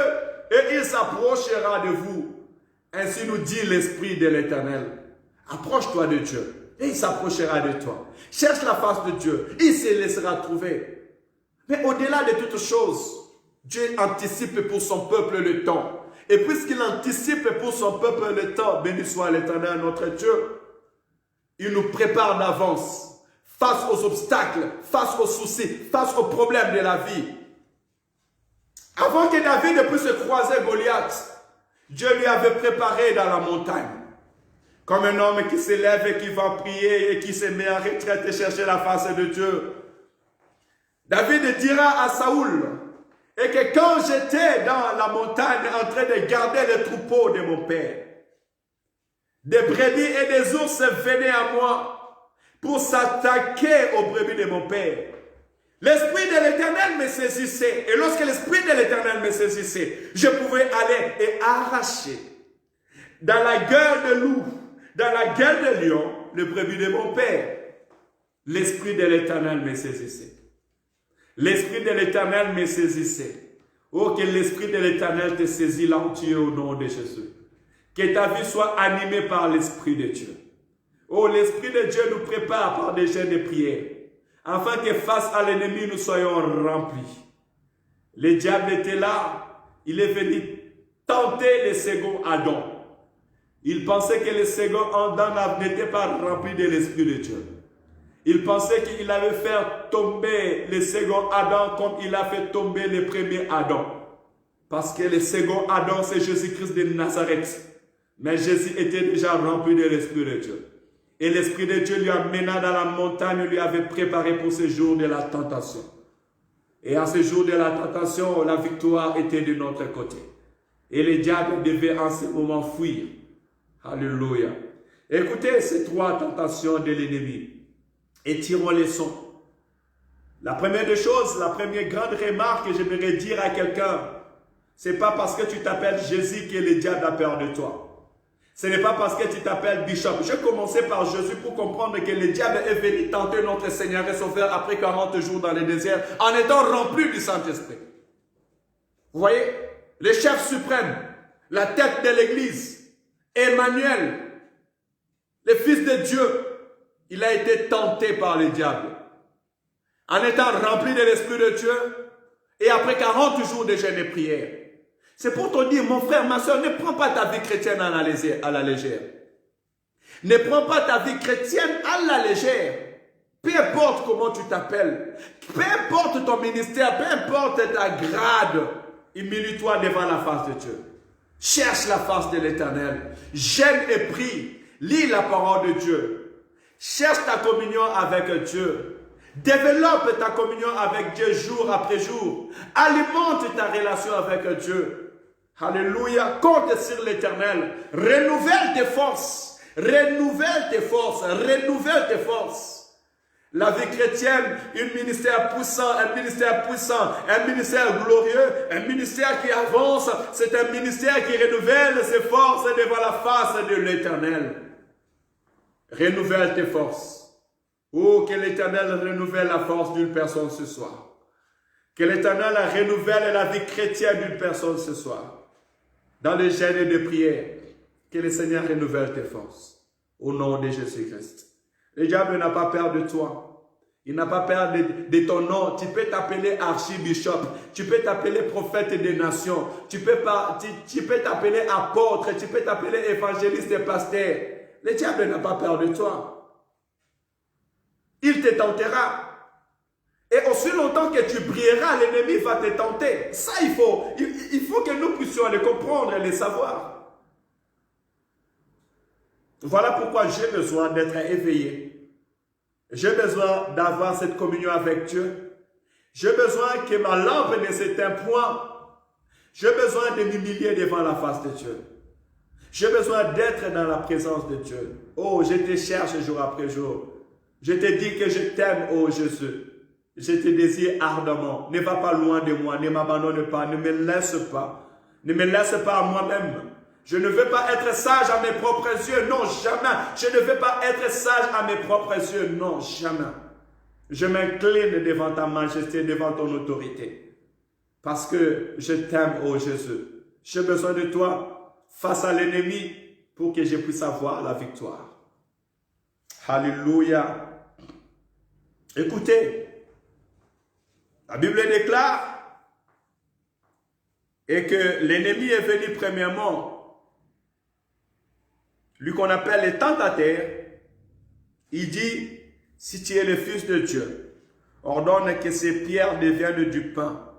et il s'approchera de vous. Ainsi nous dit l'Esprit de l'Éternel. Approche-toi de Dieu et il s'approchera de toi. Cherche la face de Dieu, il se laissera trouver. Mais au-delà de toutes choses, Dieu anticipe pour son peuple le temps. Et puisqu'il anticipe pour son peuple le temps, béni soit l'Éternel notre Dieu, il nous prépare d'avance face aux obstacles, face aux soucis, face aux problèmes de la vie. Avant que David puisse croiser Goliath, Dieu lui avait préparé dans la montagne. Comme un homme qui s'élève et qui va prier et qui se met en retraite et chercher la face de Dieu. David dira à Saoul, et que quand j'étais dans la montagne en train de garder les troupeaux de mon père, des brebis et des ours venaient à moi pour s'attaquer aux brebis de mon père. L'Esprit de l'Éternel me saisissait. Et lorsque l'Esprit de l'Éternel me saisissait, je pouvais aller et arracher dans la gueule de loup, dans la gueule de lion, le brebis de mon père. L'Esprit de l'Éternel me saisissait. L'Esprit de l'Éternel me saisissait. Oh, que l'Esprit de l'Éternel te saisit là où tu es au nom de Jésus. Que ta vie soit animée par l'Esprit de Dieu. Oh, l'Esprit de Dieu nous prépare par des jeûnes de prière, afin que face à l'ennemi, nous soyons remplis. Le diable était là. Il est venu tenter le second Adam. Il pensait que le second Adam n'était pas rempli de l'Esprit de Dieu. Il pensait qu'il allait faire tomber le second Adam comme il a fait tomber le premier Adam. Parce que le second Adam, c'est Jésus-Christ de Nazareth. Mais Jésus était déjà rempli de l'Esprit de Dieu. Et l'Esprit de Dieu lui amena dans la montagne, lui avait préparé pour ce jour de la tentation. Et à ce jour de la tentation, la victoire était de notre côté. Et le diable devait en ce moment fuir. Alléluia. Écoutez ces trois tentations de l'ennemi. Et tirons les leçons. La première des choses, la première grande remarque que j'aimerais dire à quelqu'un, c'est pas parce que tu t'appelles Jésus que le diable a peur de toi. Ce n'est pas parce que tu t'appelles Bishop. Je commençais par Jésus pour comprendre que le diable est venu tenter notre Seigneur et Sauveur après 40 jours dans le désert en étant rempli du Saint-Esprit. Vous voyez, le chef suprême, la tête de l'Église, Emmanuel, le Fils de Dieu, il a été tenté par le diable. En étant rempli de l'Esprit de Dieu et après 40 jours de jeûne et prière. C'est pour te dire, mon frère, ma soeur, ne prends pas ta vie chrétienne à la légère. Ne prends pas ta vie chrétienne à la légère. Peu importe comment tu t'appelles, peu importe ton ministère, peu importe ta grade, humilie-toi devant la face de Dieu. Cherche la face de l'Éternel. Jeûne et prie. Lis la parole de Dieu. Cherche ta communion avec Dieu. Développe ta communion avec Dieu jour après jour. Alimente ta relation avec Dieu. Alléluia. Compte sur l'Éternel. Renouvelle tes forces. Renouvelle tes forces. Renouvelle tes forces. La vie chrétienne, un ministère puissant, un ministère glorieux, un ministère qui avance, c'est un ministère qui renouvelle ses forces devant la face de l'Éternel. Renouvelle tes forces. Oh, que l'Éternel renouvelle la force d'une personne ce soir. Que l'Éternel renouvelle la vie chrétienne d'une personne ce soir. Dans les jeûnes de prière. Que le Seigneur renouvelle tes forces. Au nom de Jésus-Christ. Le diable n'a pas peur de toi. Il n'a pas peur de ton nom. Tu peux t'appeler archibishop. Tu peux t'appeler prophète des nations. Tu peux t'appeler apôtre. Tu peux t'appeler évangéliste et pasteur. Le diable n'a pas peur de toi. Il te tentera. Et aussi longtemps que tu brilleras, l'ennemi va te tenter. Ça, il faut que nous puissions le comprendre et le savoir. Voilà pourquoi j'ai besoin d'être éveillé. J'ai besoin d'avoir cette communion avec Dieu. J'ai besoin que ma lampe ne s'éteigne point. J'ai besoin de m'humilier devant la face de Dieu. J'ai besoin d'être dans la présence de Dieu. Oh, je te cherche jour après jour. Je te dis que je t'aime, oh Jésus. Je te désire ardemment. Ne va pas loin de moi. Ne m'abandonne pas. Ne me laisse pas. Ne me laisse pas à moi-même. Je ne veux pas être sage à mes propres yeux. Non, jamais. Je ne veux pas être sage à mes propres yeux. Non, jamais. Je m'incline devant ta majesté, devant ton autorité. Parce que je t'aime, oh Jésus. J'ai besoin de toi face à l'ennemi pour que je puisse avoir la victoire. Alléluia. Écoutez, la Bible déclare et que l'ennemi est venu premièrement, lui qu'on appelle le tentateur. Il dit, si tu es le Fils de Dieu, ordonne que ces pierres deviennent du pain.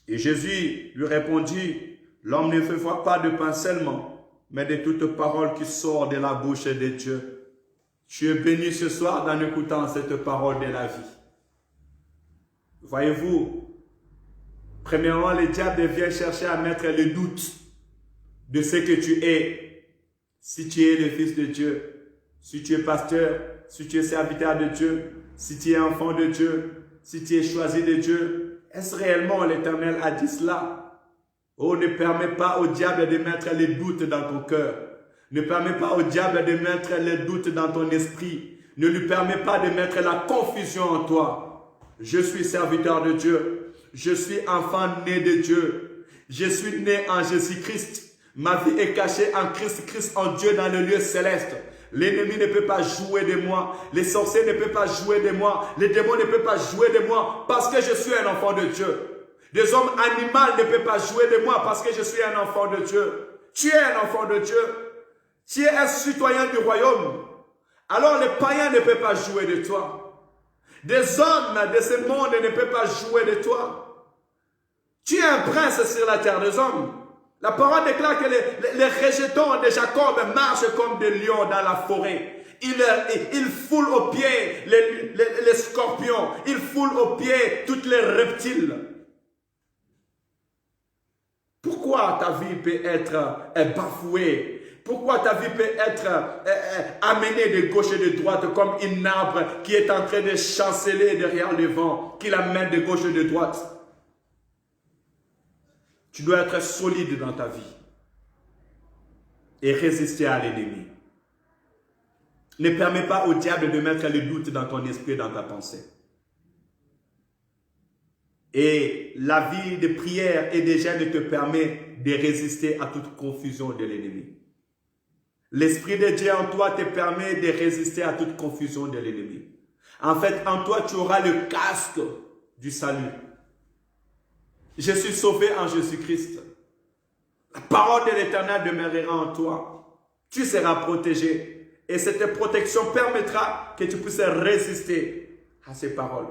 Et Jésus lui répondit, l'homme ne vivra pas de pain seulement, mais de toute parole qui sort de la bouche de Dieu. Tu es béni ce soir en écoutant cette parole de la vie. Voyez-vous, premièrement, le diable vient chercher à mettre le doute de ce que tu es. Si tu es le Fils de Dieu, si tu es pasteur, si tu es serviteur de Dieu, si tu es enfant de Dieu, si tu es choisi de Dieu, est-ce réellement l'Éternel a dit cela? Oh, ne permets pas au diable de mettre les doutes dans ton cœur. Ne permets pas au diable de mettre les doutes dans ton esprit. Ne lui permets pas de mettre la confusion en toi. Je suis serviteur de Dieu. Je suis enfant né de Dieu. Je suis né en Jésus-Christ. Ma vie est cachée en Christ, Christ en Dieu dans le lieu céleste. L'ennemi ne peut pas jouer de moi. Les sorciers ne peuvent pas jouer de moi. Les démons ne peuvent pas jouer de moi parce que je suis un enfant de Dieu. Des hommes animaux ne peuvent pas jouer de moi parce que je suis un enfant de Dieu. Tu es un enfant de Dieu. Tu es un citoyen du royaume. Alors les païens ne peuvent pas jouer de toi. Des hommes de ce monde ne peuvent pas jouer de toi. Tu es un prince sur la terre des hommes. La parole déclare que les rejetons de Jacob marchent comme des lions dans la forêt. Ils foulent aux pieds les scorpions. Ils foulent aux pieds toutes les reptiles. Pourquoi ta vie peut être bafouée? Pourquoi ta vie peut être amenée de gauche et de droite comme un arbre qui est en train de chanceler derrière le vent, qui l'amène de gauche et de droite? Tu dois être solide dans ta vie et résister à l'ennemi. Ne permets pas au diable de mettre le doute dans ton esprit et dans ta pensée. Et la vie de prière et de jeûne te permet de résister à toute confusion de l'ennemi. L'Esprit de Dieu en toi te permet de résister à toute confusion de l'ennemi. En fait, en toi, tu auras le casque du salut. Je suis sauvé en Jésus-Christ. La parole de l'Éternel demeurera en toi. Tu seras protégé. Et cette protection permettra que tu puisses résister à ces paroles.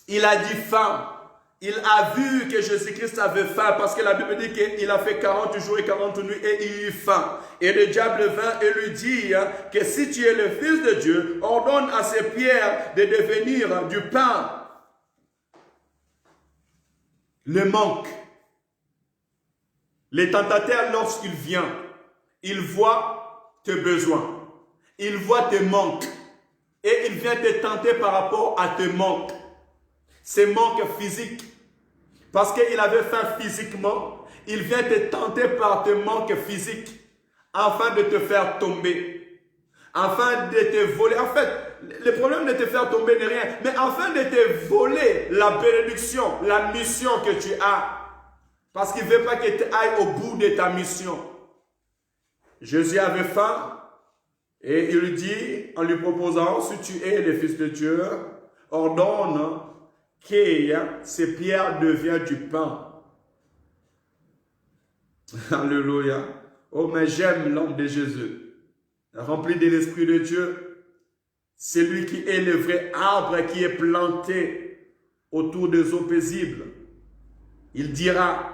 Il a dit faim. Il a vu que Jésus-Christ avait faim parce que la Bible dit qu'il a fait 40 jours et 40 nuits et il eut faim. Et le diable vint et lui dit que si tu es le Fils de Dieu, ordonne à ces pierres de devenir du pain. Le manque. Le tentateur, lorsqu'il vient, il voit tes besoins. Il voit tes manques. Et il vient te tenter par rapport à tes manques. Ces manques physiques. Parce qu'il avait faim physiquement, il vient te tenter par tes manques physiques. Afin de te faire tomber. Afin de te voler. En fait, le problème de te faire tomber n'est rien. Mais afin de te voler la bénédiction, la mission que tu as. Parce qu'il ne veut pas que tu ailles au bout de ta mission. Jésus avait faim et il dit, en lui proposant, si tu es le Fils de Dieu, ordonne que ces pierres deviennent du pain. Alléluia. Oh, mais j'aime l'homme de Jésus, rempli de l'Esprit de Dieu. C'est lui qui est le vrai arbre qui est planté autour des eaux paisibles. Il dira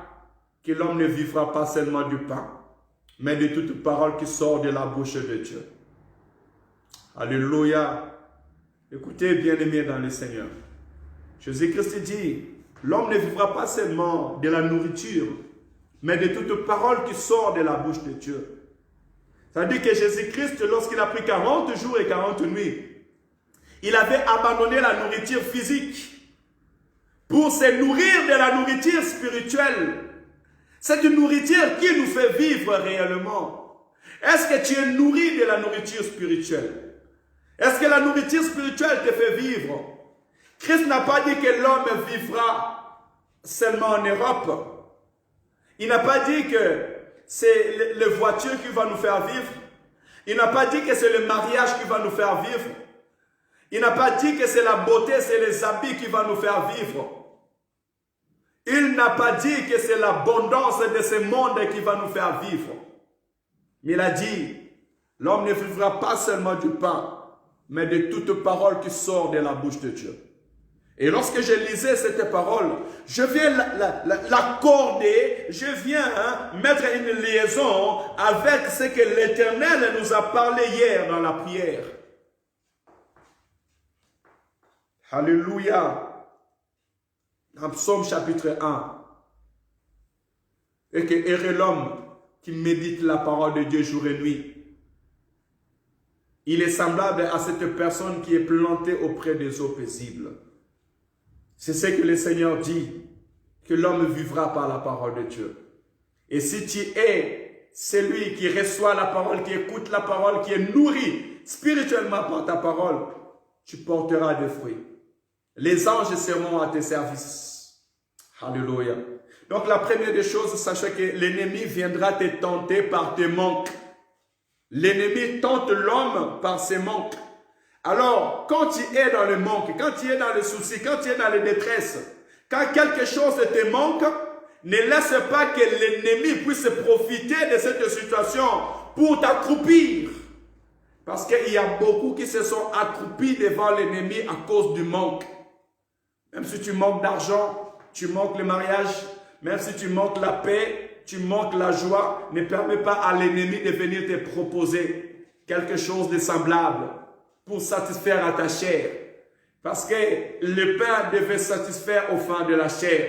que l'homme ne vivra pas seulement du pain, mais de toute parole qui sort de la bouche de Dieu. Alléluia. Écoutez, bien-aimés dans le Seigneur. Jésus-Christ dit, l'homme ne vivra pas seulement de la nourriture, mais de toute parole qui sort de la bouche de Dieu. Ça veut dire que Jésus-Christ, lorsqu'il a pris 40 jours et 40 nuits, il avait abandonné la nourriture physique pour se nourrir de la nourriture spirituelle. Cette nourriture qui nous fait vivre réellement. Est-ce que tu es nourri de la nourriture spirituelle? Est-ce que la nourriture spirituelle te fait vivre? Christ n'a pas dit que l'homme vivra seulement en Europe. Il n'a pas dit que c'est les voitures qui vont nous faire vivre. Il n'a pas dit que c'est le mariage qui va nous faire vivre. Il n'a pas dit que c'est la beauté, c'est les habits qui vont nous faire vivre. Il n'a pas dit que c'est l'abondance de ce monde qui va nous faire vivre. Mais il a dit, l'homme ne vivra pas seulement du pain, mais de toute parole qui sort de la bouche de Dieu. Et lorsque je lisais cette parole, je viens l'accorder, je viens mettre une liaison avec ce que l'Éternel nous a parlé hier dans la prière. Alléluia. Dans Psaume chapitre 1. Et que heureux l'homme qui médite la parole de Dieu jour et nuit. Il est semblable à cette personne qui est plantée auprès des eaux paisibles. C'est ce que le Seigneur dit, que l'homme vivra par la parole de Dieu. Et si tu es celui qui reçoit la parole, qui écoute la parole, qui est nourri spirituellement par ta parole, tu porteras des fruits. Les anges seront à tes services. Alléluia. Donc la première des choses, sachez que l'ennemi viendra te tenter par tes manques. L'ennemi tente l'homme par ses manques. Alors, quand tu es dans le manque, quand tu es dans le souci, quand tu es dans la détresse, quand quelque chose te manque, ne laisse pas que l'ennemi puisse profiter de cette situation pour t'accroupir. Parce qu'il y a beaucoup qui se sont accroupis devant l'ennemi à cause du manque. Même si tu manques d'argent, tu manques le mariage, même si tu manques la paix, tu manques la joie, ne permets pas à l'ennemi de venir te proposer quelque chose de semblable pour satisfaire à ta chair. Parce que le pain devait satisfaire au fin de la chair.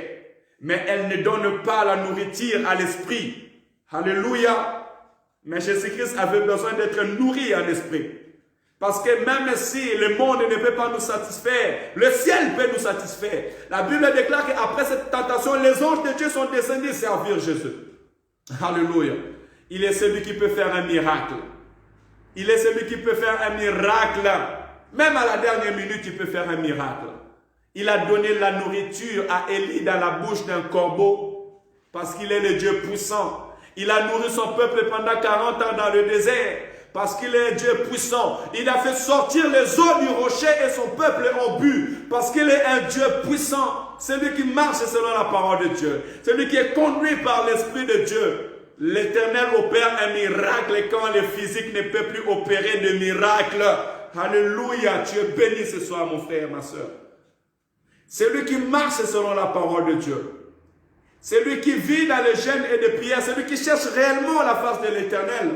Mais elle ne donne pas la nourriture à l'esprit. Alléluia. Mais Jésus-Christ avait besoin d'être nourri en esprit. Parce que même si le monde ne peut pas nous satisfaire, le ciel peut nous satisfaire. La Bible déclare qu'après cette tentation, les anges de Dieu sont descendus servir Jésus. Alléluia. Il est celui qui peut faire un miracle. Il est celui qui peut faire un miracle. Même à la dernière minute, il peut faire un miracle. Il a donné la nourriture à Élie dans la bouche d'un corbeau. Parce qu'il est le Dieu puissant. Il a nourri son peuple pendant 40 ans dans le désert. Parce qu'il est un Dieu puissant. Il a fait sortir les eaux du rocher et son peuple ont bu. Parce qu'il est un Dieu puissant. Celui qui marche selon la parole de Dieu. Celui qui est conduit par l'Esprit de Dieu. L'Éternel opère un miracle quand le physique ne peut plus opérer de miracle. Alléluia. Tu es béni ce soir, mon frère et ma soeur. Celui qui marche selon la parole de Dieu. Celui qui vit dans le jeûne et de prière. Celui qui cherche réellement la face de l'Éternel.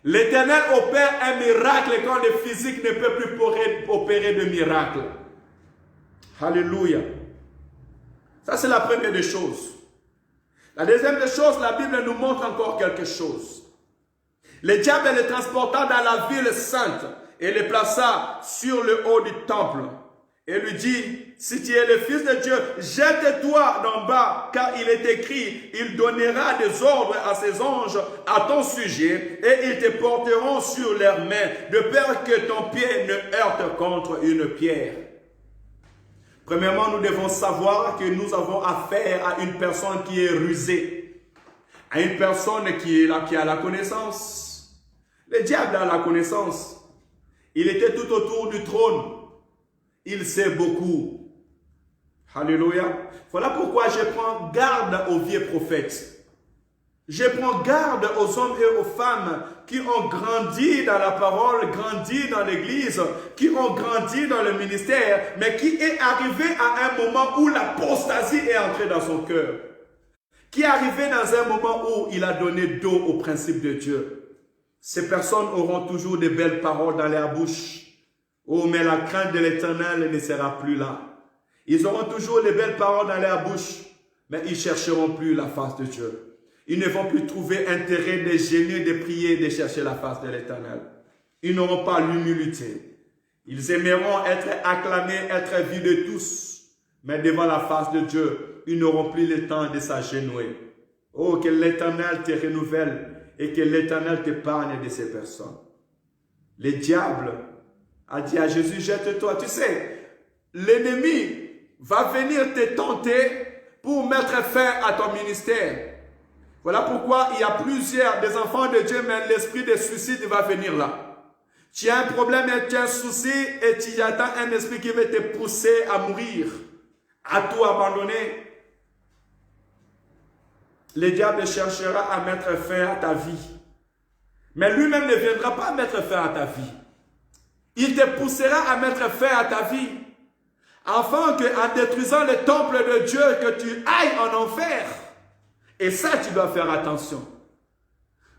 L'Éternel opère un miracle quand le physique ne peut plus opérer de miracle. Alléluia. Ça, c'est la première des choses. La deuxième des choses, la Bible nous montre encore quelque chose. Le diable le transporta dans la ville sainte et le plaça sur le haut du temple. Et lui dit, si tu es le Fils de Dieu, jette-toi d'en bas, car il est écrit, il donnera des ordres à ses anges à ton sujet, et ils te porteront sur leurs mains, de peur que ton pied ne heurte contre une pierre. Premièrement, nous devons savoir que nous avons affaire à une personne qui est rusée, à une personne qui a la connaissance. Le diable a la connaissance. Il était tout autour du trône. Il sait beaucoup. Alléluia. Voilà pourquoi je prends garde aux vieux prophètes. Je prends garde aux hommes et aux femmes qui ont grandi dans la parole, grandi dans l'église, qui ont grandi dans le ministère, mais qui est arrivé à un moment où l'apostasie est entrée dans son cœur. Qui est arrivé dans un moment où il a donné dos au principe de Dieu. Ces personnes auront toujours de belles paroles dans leur bouche. Oh, mais la crainte de l'Éternel ne sera plus là. Ils auront toujours les belles paroles dans leur bouche, mais ils ne chercheront plus la face de Dieu. Ils ne vont plus trouver intérêt de gêner, de prier, de chercher la face de l'Éternel. Ils n'auront pas l'humilité. Ils aimeront être acclamés, être vus de tous, mais devant la face de Dieu, ils n'auront plus le temps de s'agenouiller. Oh, que l'Éternel te renouvelle et que l'Éternel t'épargne de ces personnes. Le diable a dit à Jésus, jette-toi. Tu sais, l'ennemi va venir te tenter pour mettre fin à ton ministère. Voilà pourquoi il y a plusieurs des enfants de Dieu, mais l'esprit de suicide va venir là. Tu as un problème et tu as un souci et tu attends un esprit qui va te pousser à mourir, à tout abandonner. Le diable cherchera à mettre fin à ta vie. Mais lui-même ne viendra pas mettre fin à ta vie. Il te poussera à mettre fin à ta vie. Afin qu'en détruisant le temple de Dieu, que tu ailles en enfer. Et ça, tu dois faire attention.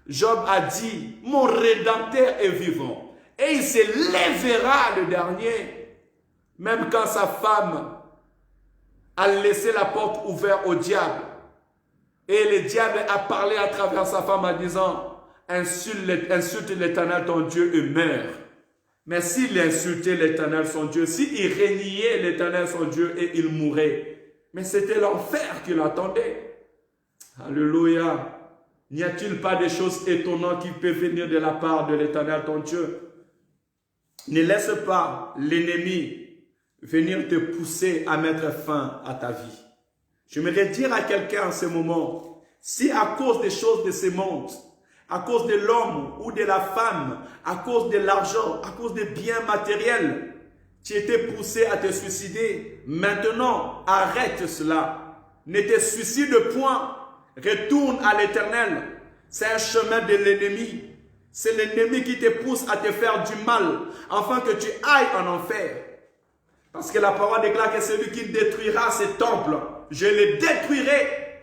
Job a dit, mon Rédempteur est vivant. Et il se lèvera le dernier. Même quand sa femme a laissé la porte ouverte au diable. Et le diable a parlé à travers sa femme en disant, insulte l'Éternel ton Dieu et meurt. Mais s'il insultait l'Éternel son Dieu, s'il régnait l'Éternel son Dieu et il mourait, mais c'était l'enfer qui l'attendait. Alléluia. N'y a-t-il pas de choses étonnantes qui peuvent venir de la part de l'Éternel ton Dieu? Ne laisse pas l'ennemi venir te pousser à mettre fin à ta vie. J'aimerais dire à quelqu'un en ce moment, si à cause des choses de ce monde, à cause de l'homme ou de la femme, à cause de l'argent, à cause des biens matériels, tu étais poussé à te suicider, maintenant arrête cela. Ne te suicide point. Retourne à l'Éternel. C'est un chemin de l'ennemi. C'est l'ennemi qui te pousse à te faire du mal, afin que tu ailles en enfer. Parce que la parole déclare que celui qui détruira ces temples, je les détruirai.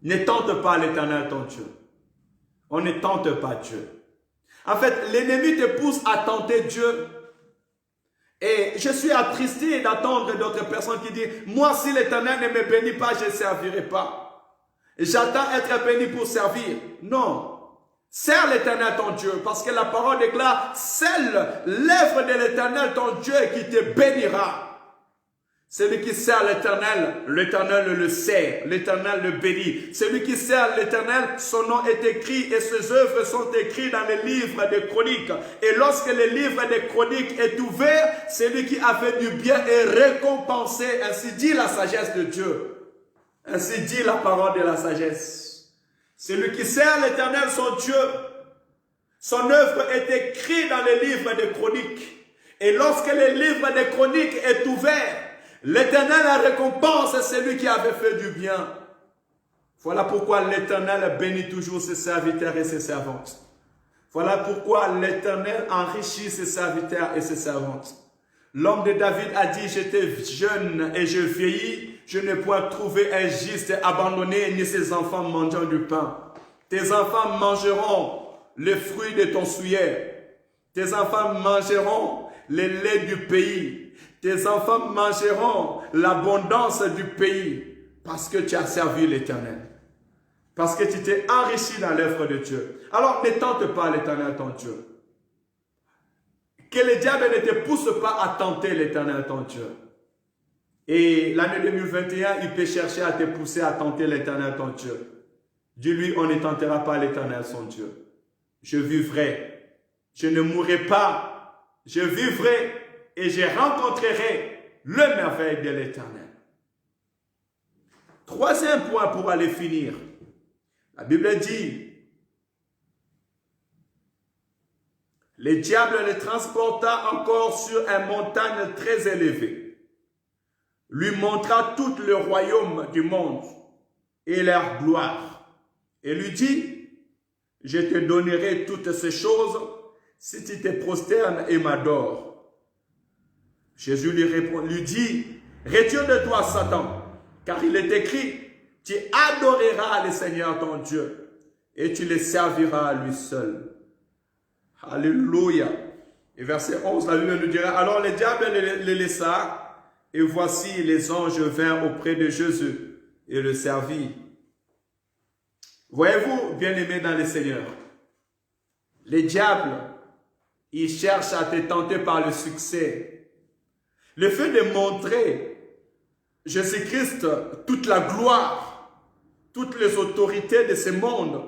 Ne tente pas l'Éternel ton Dieu. On ne tente pas Dieu. En fait, l'ennemi te pousse à tenter Dieu. Et je suis attristé d'attendre d'autres personnes qui disent, moi si l'Éternel ne me bénit pas, je ne servirai pas. J'attends être béni pour servir. Non. Sers l'Éternel ton Dieu, parce que la parole déclare, c'est l'œuvre de l'Éternel ton Dieu qui te bénira. Celui qui sert l'Éternel, l'Éternel le sert, l'Éternel le bénit. Celui qui sert l'Éternel, son nom est écrit et ses œuvres sont écrites dans les livres des chroniques. Et lorsque le livre des chroniques est ouvert, celui qui a fait du bien est récompensé. Ainsi dit la sagesse de Dieu. Ainsi dit la parole de la sagesse. Celui qui sert l'Éternel, son Dieu, son œuvre est écrite dans les livres des chroniques. Et lorsque le livre des chroniques est ouvert, l'Éternel récompense celui qui avait fait du bien. Voilà pourquoi l'Éternel bénit toujours ses serviteurs et ses servantes. Voilà pourquoi l'Éternel enrichit ses serviteurs et ses servantes. L'homme de David a dit, j'étais jeune et je vieillis, je ne pourrais trouver un juste abandonné ni ses enfants mangeant du pain. Tes enfants mangeront les fruits de ton souillère. Tes enfants mangeront les laits du pays. Tes enfants mangeront l'abondance du pays parce que tu as servi l'Éternel. Parce que tu t'es enrichi dans l'œuvre de Dieu. Alors ne tente pas l'Éternel ton Dieu. Que le diable ne te pousse pas à tenter l'Éternel ton Dieu. Et l'année 2021, il peut chercher à te pousser à tenter l'Éternel ton Dieu. Dis-lui, on ne tentera pas l'Éternel son Dieu. Je vivrai. Je ne mourrai pas. je vivrai et je rencontrerai le merveille de l'Éternel. Troisième point pour aller finir. La Bible dit, le diable le transporta encore sur une montagne très élevée, lui montra tout le royaume du monde et leur gloire, et lui dit, je te donnerai toutes ces choses si tu te prosternes et m'adores. Jésus lui dit, retire de toi Satan, car il est écrit, tu adoreras le Seigneur ton Dieu et tu le serviras à lui seul. Alléluia. Et verset 11, la Bible nous dira, alors le diable le laissa, et voici les anges vinrent auprès de Jésus et le servirent. Voyez-vous, bien-aimés dans le Seigneur, le diable, il cherche à te tenter par le succès. Le fait de montrer Jésus-Christ toute la gloire, toutes les autorités de ce monde,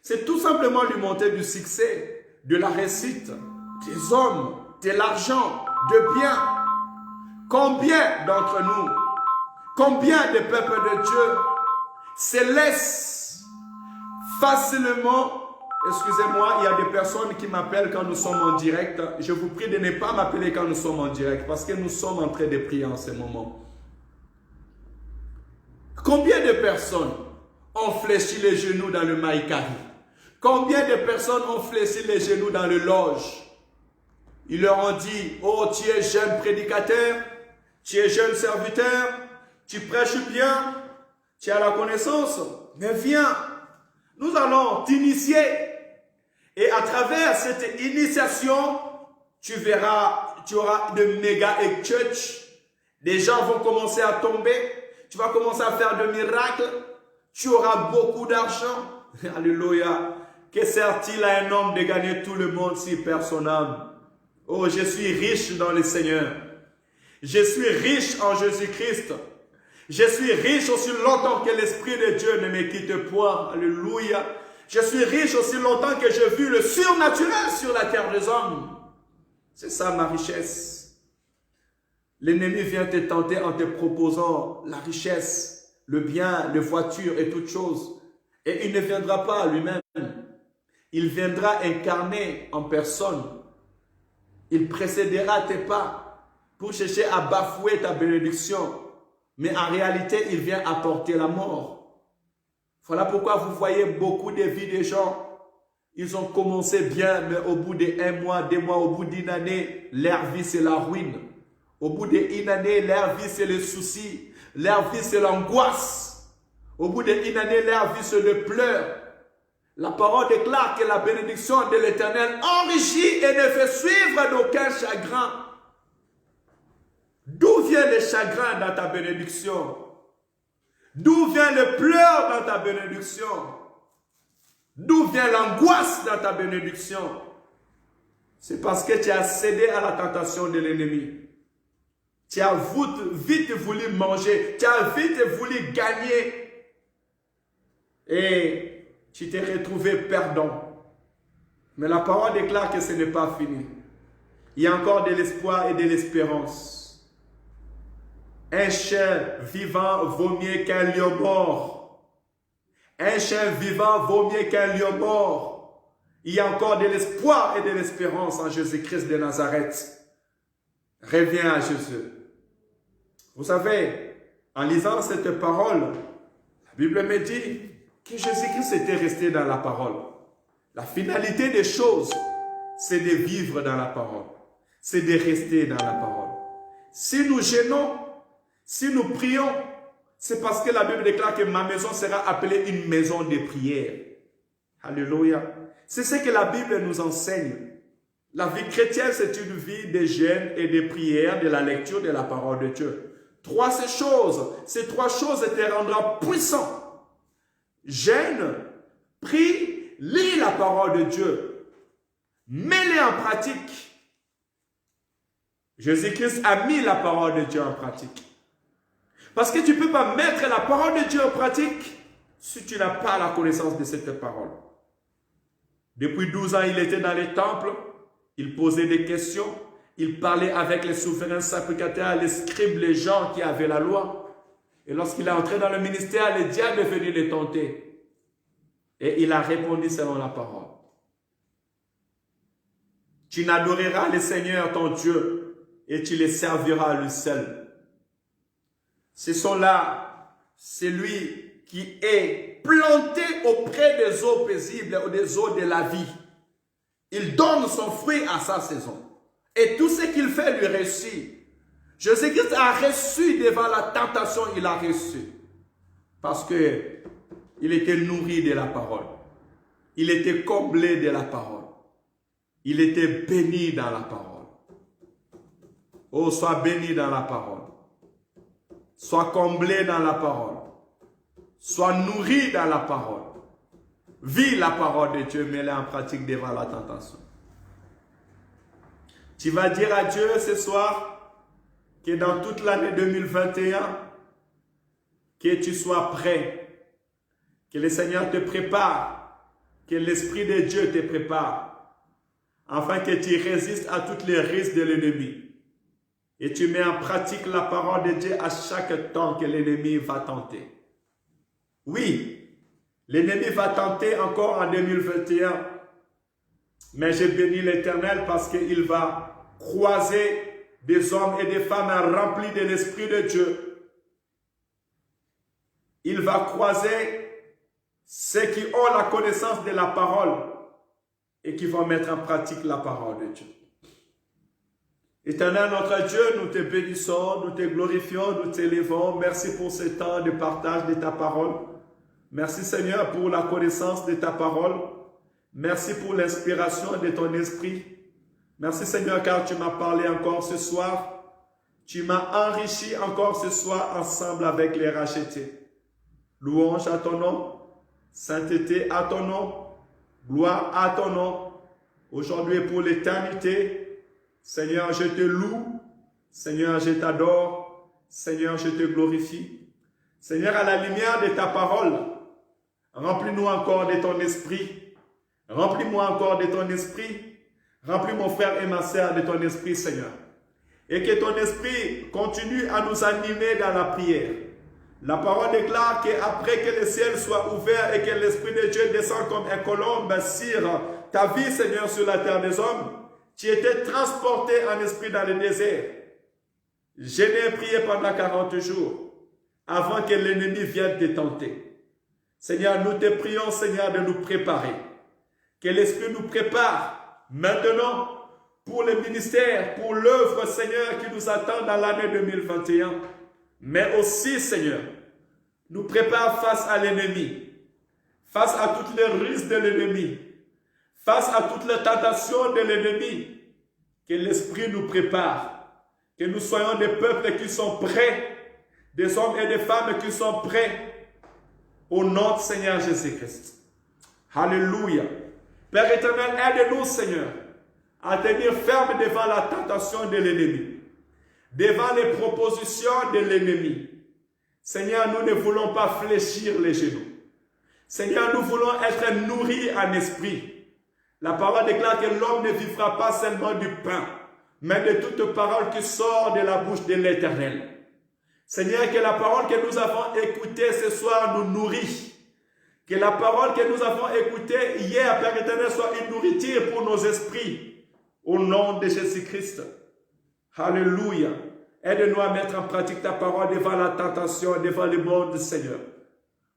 c'est tout simplement lui montrer du succès, de la réussite, des hommes, de l'argent, de biens. Combien d'entre nous, combien de peuples de Dieu se laissent facilement, excusez-moi, il y a des personnes qui m'appellent quand nous sommes en direct. Je vous prie de ne pas m'appeler quand nous sommes en direct parce que nous sommes en train de prier en ce moment. Combien de personnes ont fléchi les genoux dans le Maïkari? Combien de personnes ont fléchi les genoux dans le loge? Ils leur ont dit, oh, tu es jeune prédicateur, tu es jeune serviteur, tu prêches bien, tu as la connaissance, mais viens, nous allons t'initier. Et à travers cette initiation, tu verras, tu auras de méga church. Des gens vont commencer à tomber, tu vas commencer à faire de miracles, tu auras beaucoup d'argent. Alléluia. Que sert-il à un homme de gagner tout le monde s'il perd son âme? Oh, je suis riche dans le Seigneur. Je suis riche en Jésus-Christ. Je suis riche aussi longtemps que l'Esprit de Dieu ne me quitte point. Alléluia. Je suis riche aussi longtemps que j'ai vu le surnaturel sur la terre des hommes. C'est ça ma richesse. L'ennemi vient te tenter en te proposant la richesse, le bien, les voitures et toutes choses. Et il ne viendra pas lui-même. Il viendra incarner en personne. Il précédera tes pas pour chercher à bafouer ta bénédiction. Mais en réalité, il vient apporter la mort. Voilà pourquoi vous voyez beaucoup de vies des gens. Ils ont commencé bien, mais au bout d'un mois, 2 mois, au bout d'une année, leur vie c'est la ruine. Au bout d'une année, leur vie c'est le souci. Leur vie c'est l'angoisse. Au bout d'une année, leur vie c'est le pleur. La parole déclare que la bénédiction de l'Éternel enrichit et ne fait suivre d'aucun chagrin. D'où vient le chagrin dans ta bénédiction? D'où vient le pleur dans ta bénédiction? D'où vient l'angoisse dans ta bénédiction? C'est parce que tu as cédé à la tentation de l'ennemi. Tu as vite voulu manger, tu as vite voulu gagner. Et tu t'es retrouvé perdant. Mais la parole déclare que ce n'est pas fini. Il y a encore de l'espoir et de l'espérance. Un chien vivant vaut mieux qu'un lion mort. Un chien vivant vaut mieux qu'un lion mort. Il y a encore de l'espoir et de l'espérance en Jésus-Christ de Nazareth. Reviens à Jésus. Vous savez, en lisant cette parole, la Bible me dit que Jésus-Christ était resté dans la parole. La finalité des choses, c'est de vivre dans la parole. C'est de rester dans la parole. Si nous gênons, si nous prions, c'est parce que la Bible déclare que ma maison sera appelée une maison de prière. Alléluia. C'est ce que la Bible nous enseigne. La vie chrétienne, c'est une vie de jeûne et de prière, de la lecture de la parole de Dieu. Ces trois choses te rendront puissant. Jeûne, prie, lis la parole de Dieu. Mets-les en pratique. Jésus-Christ a mis la parole de Dieu en pratique. Parce que tu ne peux pas mettre la parole de Dieu en pratique si tu n'as pas la connaissance de cette parole. Depuis 12 ans, il était dans les temples, il posait des questions. Il parlait avec les souverains sacrificateurs, les scribes, les gens qui avaient la loi. Et lorsqu'il est entré dans le ministère, le diable est venu le tenter. Et il a répondu selon la parole. Tu n'adoreras le Seigneur ton Dieu et tu le serviras lui seul. Ce sont là celui qui est planté auprès des eaux paisibles ou des eaux de la vie. Il donne son fruit à sa saison. Et tout ce qu'il fait lui réussit. Jésus-Christ a reçu devant la tentation, il a reçu. Parce que il était nourri de la parole. Il était comblé de la parole. Il était béni dans la parole. Oh, sois béni dans la parole. Sois comblé dans la parole. Sois nourri dans la parole. Vis la parole de Dieu, mets-la en pratique devant la tentation. Tu vas dire à Dieu ce soir que dans toute l'année 2021, que tu sois prêt, que le Seigneur te prépare, que l'Esprit de Dieu te prépare, afin que tu résistes à tous les risques de l'ennemi. Et tu mets en pratique la parole de Dieu à chaque temps que l'ennemi va tenter. Oui, l'ennemi va tenter encore en 2021. Mais je bénis l'Éternel parce qu'il va croiser des hommes et des femmes remplis de l'Esprit de Dieu. Il va croiser ceux qui ont la connaissance de la parole et qui vont mettre en pratique la parole de Dieu. Éternel notre Dieu, nous te bénissons, nous te glorifions, nous t'élevons. Merci pour ce temps de partage de ta parole. Merci Seigneur pour la connaissance de ta parole. Merci pour l'inspiration de ton esprit. Merci Seigneur car tu m'as parlé encore ce soir. Tu m'as enrichi encore ce soir ensemble avec les rachetés. Louange à ton nom, sainteté à ton nom, gloire à ton nom. Aujourd'hui et pour l'éternité, Seigneur, je te loue. Seigneur, je t'adore. Seigneur, je te glorifie. Seigneur, à la lumière de ta parole, remplis-nous encore de ton esprit. Remplis-moi encore de ton esprit. Remplis mon frère et ma sœur de ton esprit, Seigneur. Et que ton esprit continue à nous animer dans la prière. La parole déclare qu'après que le ciel soit ouvert et que l'Esprit de Dieu descend comme un colombe sur ta vie, Seigneur, sur la terre des hommes, tu étais transporté en esprit dans le désert. Jeûné et prié pendant 40 jours avant que l'ennemi vienne te tenter. Seigneur, nous te prions, Seigneur, de nous préparer. Que l'Esprit nous prépare maintenant pour le ministère, pour l'œuvre, Seigneur, qui nous attend dans l'année 2021. Mais aussi, Seigneur, nous prépare face à l'ennemi, face à toutes les risques de l'ennemi, face à toutes les tentations de l'ennemi. Que l'Esprit nous prépare, que nous soyons des peuples qui sont prêts, des hommes et des femmes qui sont prêts, au nom du Seigneur Jésus-Christ. Alléluia. Père éternel, aide-nous, Seigneur, à tenir ferme devant la tentation de l'ennemi, devant les propositions de l'ennemi. Seigneur, nous ne voulons pas fléchir les genoux. Seigneur, nous voulons être nourris en esprit. La parole déclare que l'homme ne vivra pas seulement du pain, mais de toute parole qui sort de la bouche de l'Éternel. Seigneur, que la parole que nous avons écoutée ce soir nous nourrit. Que la parole que nous avons écoutée hier, Père éternel, soit une nourriture pour nos esprits. Au nom de Jésus-Christ. Alléluia. Aide-nous à mettre en pratique ta parole devant la tentation, devant le monde, Seigneur.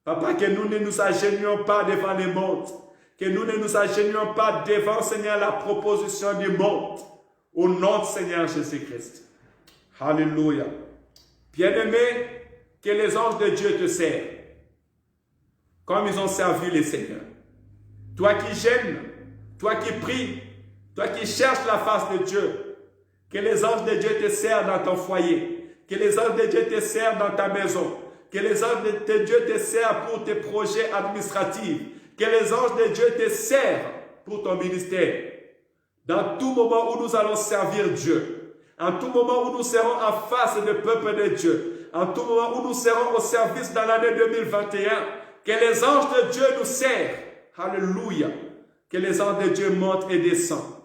Papa, que nous ne nous agenions pas devant le monde. Que nous ne nous agenions pas devant, Seigneur, la proposition du monde. Au nom de Seigneur Jésus-Christ. Alléluia. Bien-aimé, que les anges de Dieu te servent. Comme ils ont servi le Seigneur. Toi qui gênes, toi qui pries, toi qui cherches la face de Dieu, que les anges de Dieu te servent dans ton foyer, que les anges de Dieu te servent dans ta maison, que les anges de Dieu te servent pour tes projets administratifs, que les anges de Dieu te servent pour ton ministère. Dans tout moment où nous allons servir Dieu, en tout moment où nous serons en face du peuple de Dieu, en tout moment où nous serons au service dans l'année 2021, que les anges de Dieu nous servent. Alléluia. Que les anges de Dieu montent et descendent.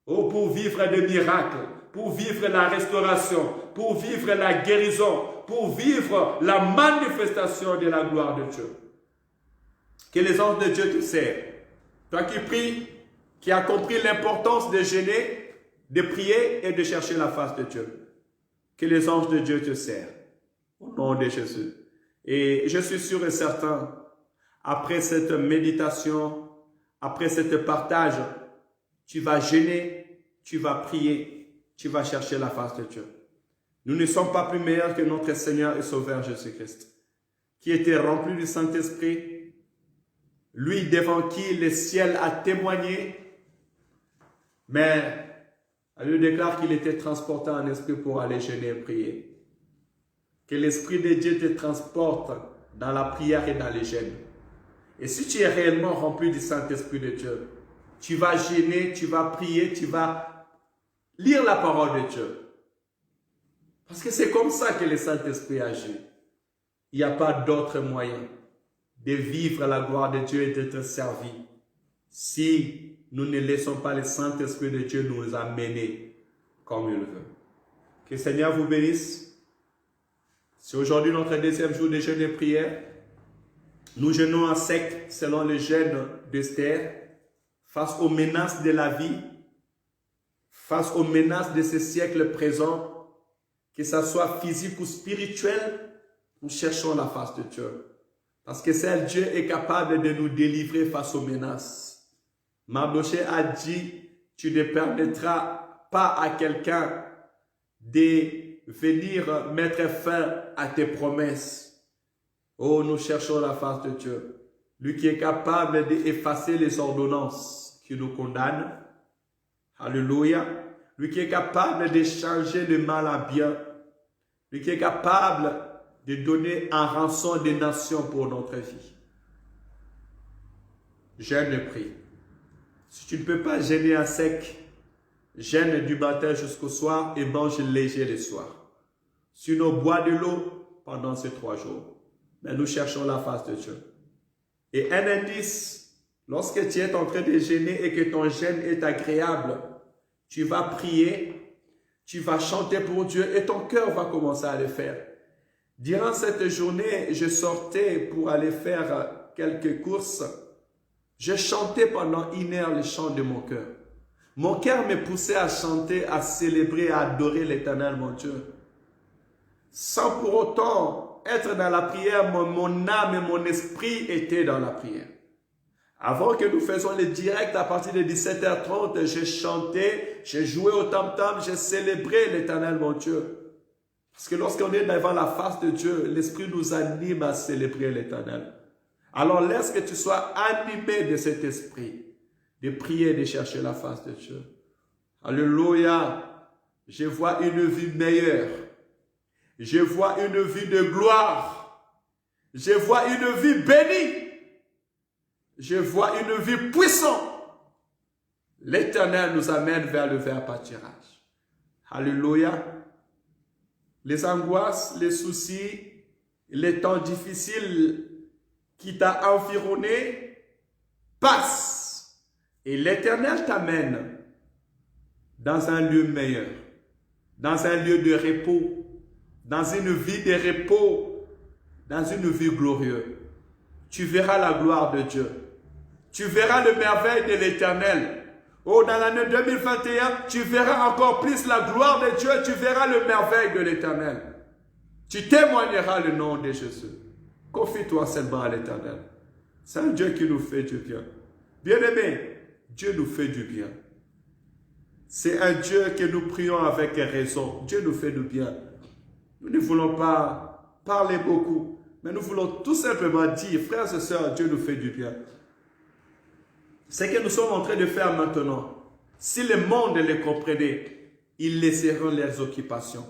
Oh, pour vivre des miracles, pour vivre la restauration, pour vivre la guérison, pour vivre la manifestation de la gloire de Dieu. Que les anges de Dieu te servent. Toi qui pries, qui as compris l'importance de jeûner, de prier et de chercher la face de Dieu. Que les anges de Dieu te servent. Au nom de Jésus. Et je suis sûr et certain, après cette méditation, après ce partage, tu vas jeûner, tu vas prier, tu vas chercher la face de Dieu. Nous ne sommes pas plus meilleurs que notre Seigneur et Sauveur Jésus-Christ, qui était rempli du Saint-Esprit, lui devant qui le ciel a témoigné, mais elle lui déclare qu'il était transporté en esprit pour aller jeûner et prier. Que l'Esprit de Dieu te transporte dans la prière et dans les jeûnes. Et si tu es réellement rempli du Saint-Esprit de Dieu, tu vas jeûner, tu vas prier, tu vas lire la parole de Dieu. Parce que c'est comme ça que le Saint-Esprit agit. Il n'y a pas d'autre moyen de vivre la gloire de Dieu et d'être servi si nous ne laissons pas le Saint-Esprit de Dieu nous amener comme il veut. Que le Seigneur vous bénisse. C'est aujourd'hui notre deuxième jour de jeûne et prière. Nous jeûnons en sec selon le jeûne d'Esther, face aux menaces de la vie, face aux menaces de ce siècle présent, que ce soit physique ou spirituel, nous cherchons la face de Dieu. Parce que seul Dieu est capable de nous délivrer face aux menaces. Mardochée a dit, tu ne permettras pas à quelqu'un de venir mettre fin à tes promesses. Oh, nous cherchons la face de Dieu. Lui qui est capable d'effacer les ordonnances qui nous condamnent. Alléluia. Lui qui est capable de changer le mal en bien. Lui qui est capable de donner en rançon des nations pour notre vie. Jeûne et prie. Si tu ne peux pas jeûner à sec, jeûne du matin jusqu'au soir et mange léger le soir. Sinon, bois de l'eau pendant ces 3 jours. Mais nous cherchons la face de Dieu. Et un indice, lorsque tu es en train de jeûner et que ton jeûne est agréable, tu vas prier, tu vas chanter pour Dieu et ton cœur va commencer à le faire. Durant cette journée, je sortais pour aller faire quelques courses. Je chantais pendant 1 heure le chant de mon cœur. Mon cœur me poussait à chanter, à célébrer, à adorer l'Éternel, mon Dieu. Sans pour autant être dans la prière, mon âme et mon esprit étaient dans la prière. Avant que nous faisions le direct à partir de 17h30, j'ai chanté, j'ai joué au tam-tam, j'ai célébré l'Éternel, mon Dieu. Parce que lorsqu'on est devant la face de Dieu, l'Esprit nous anime à célébrer l'Éternel. Alors laisse que tu sois animé de cet esprit, de prier, de chercher la face de Dieu. Alléluia. Je vois une vie meilleure. Je vois une vie de gloire. Je vois une vie bénie. Je vois une vie puissante. L'Éternel nous amène vers le vert pâturage. Alléluia. Les angoisses, les soucis, les temps difficiles qui t'a environné passent. Et l'Éternel t'amène dans un lieu meilleur, dans un lieu de repos, dans une vie de repos, dans une vie glorieuse. Tu verras la gloire de Dieu. Tu verras le merveille de l'Éternel. Oh, dans l'année 2021, tu verras encore plus la gloire de Dieu. Tu verras le merveille de l'Éternel. Tu témoigneras le nom de Jésus. Confie-toi seulement à l'Éternel. C'est un Dieu qui nous fait du bien. Bien-aimé, Dieu nous fait du bien. C'est un Dieu que nous prions avec raison. Dieu nous fait du bien. Nous ne voulons pas parler beaucoup, mais nous voulons tout simplement dire, frères et sœurs, Dieu nous fait du bien. Ce que nous sommes en train de faire maintenant, si le monde les comprenait, ils laisseront leurs occupations.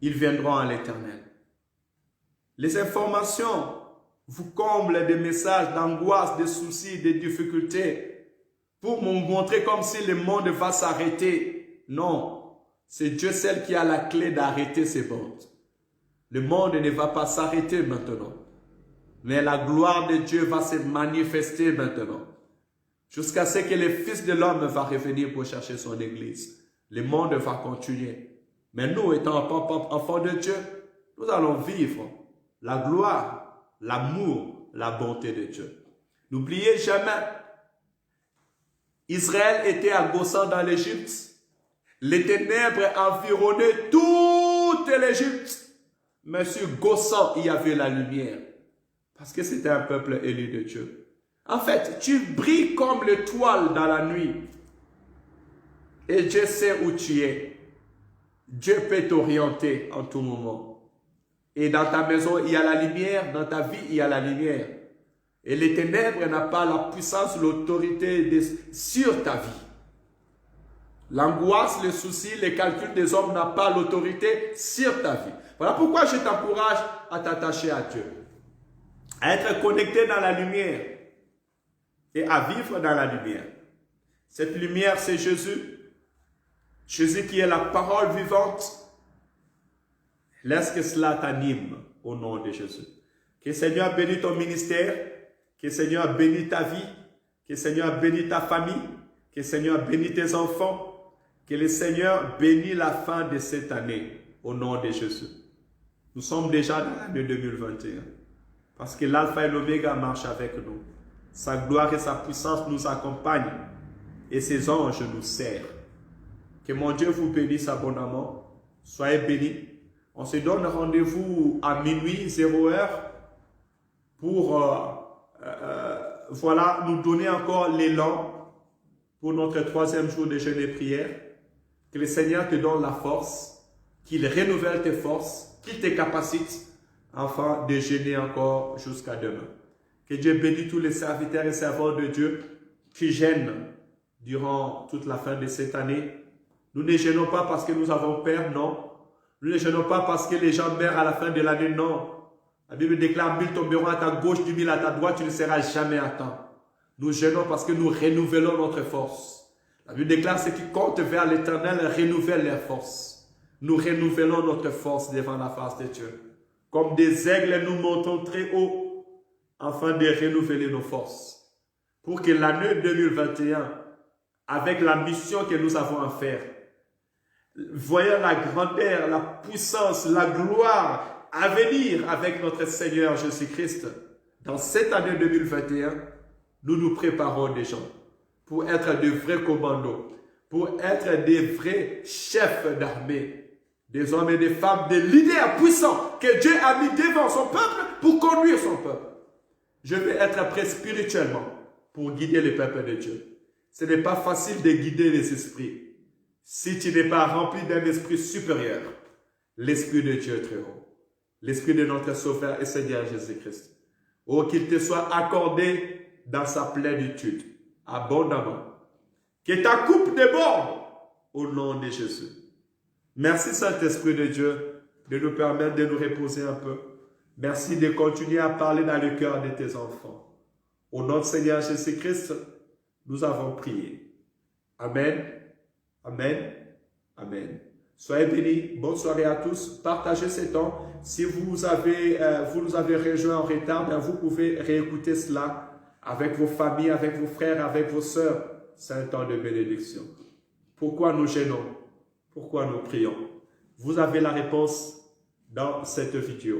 Ils viendront à l'Éternel. Les informations vous comblent des messages d'angoisse, de soucis, de difficultés pour vous montrer comme si le monde va s'arrêter. Non, c'est Dieu seul qui a la clé d'arrêter ces bandes. Le monde ne va pas s'arrêter maintenant. Mais la gloire de Dieu va se manifester maintenant. Jusqu'à ce que le Fils de l'homme va revenir pour chercher son église. Le monde va continuer. Mais nous, étant enfants de Dieu, nous allons vivre la gloire, l'amour, la bonté de Dieu. N'oubliez jamais, Israël était à Gossan dans l'Égypte. Les ténèbres environnaient toute l'Égypte. Mais sur Gossan, il y avait la lumière. Parce que c'était un peuple élu de Dieu. En fait, tu brilles comme l'étoile dans la nuit. Et Dieu sait où tu es. Dieu peut t'orienter en tout moment. Et dans ta maison, il y a la lumière. Dans ta vie, il y a la lumière. Et les ténèbres n'ont pas la puissance, l'autorité sur ta vie. L'angoisse, les soucis, les calculs des hommes n'ont pas l'autorité sur ta vie. Voilà pourquoi je t'encourage à t'attacher à Dieu. À être connecté dans la lumière. Et à vivre dans la lumière. Cette lumière, c'est Jésus. Jésus qui est la parole vivante. Laisse que cela t'anime au nom de Jésus. Que le Seigneur bénisse ton ministère. Que le Seigneur bénisse ta vie. Que le Seigneur bénisse ta famille. Que le Seigneur bénisse tes enfants. Que le Seigneur bénisse la fin de cette année au nom de Jésus. Nous sommes déjà dans l'année 2021. Parce que l'alpha et l'oméga marchent avec nous. Sa gloire et sa puissance nous accompagnent. Et ses anges nous servent. Que mon Dieu vous bénisse abondamment. Soyez bénis. On se donne rendez-vous à minuit 0 heure pour voilà, nous donner encore l'élan pour notre 3e jour de jeûne et prière. Que le Seigneur te donne la force, qu'il renouvelle tes forces, qu'il te capacite afin de jeûner encore jusqu'à demain. Que Dieu bénisse tous les serviteurs et servants de Dieu qui jeûnent durant toute la fin de cette année. Nous ne jeûnons pas parce que nous avons peur, non. Nous ne jeûnons pas parce que les gens meurent à la fin de l'année, non. La Bible déclare, 1000 tomberont à ta gauche, 10 000 à ta droite, tu ne seras jamais à temps. Nous jeûnons parce que nous renouvelons notre force. La Bible déclare, ceux qui comptent vers l'Éternel renouvellent leurs forces. Nous renouvelons notre force devant la face de Dieu. Comme des aigles, nous montons très haut afin de renouveler nos forces. Pour que l'année 2021, avec la mission que nous avons à faire, voyant la grandeur, la puissance, la gloire à venir avec notre Seigneur Jésus-Christ, dans cette année 2021, nous nous préparons déjà pour être de vrais commandos, pour être des vrais chefs d'armée, des hommes et des femmes, des leaders puissants que Dieu a mis devant son peuple pour conduire son peuple. Je vais être prêt spirituellement pour guider le peuple de Dieu. Ce n'est pas facile de guider les esprits si tu n'es pas rempli d'un esprit supérieur, l'esprit de Dieu très haut, l'esprit de notre Sauveur et Seigneur Jésus-Christ. Oh, qu'il te soit accordé dans sa plénitude, abondamment. Que ta coupe déborde au nom de Jésus. Merci Saint-Esprit de Dieu de nous permettre de nous reposer un peu. Merci de continuer à parler dans le cœur de tes enfants. Au nom de Seigneur Jésus-Christ, nous avons prié. Amen, amen, amen. Soyez bénis. Bonne soirée à tous. Partagez ce temps. Si vous nous avez rejoint en retard, bien vous pouvez réécouter cela avec vos familles, avec vos frères, avec vos sœurs. C'est un temps de bénédiction. Pourquoi nous gênons? Pourquoi nous prions? Vous avez la réponse dans cette vidéo.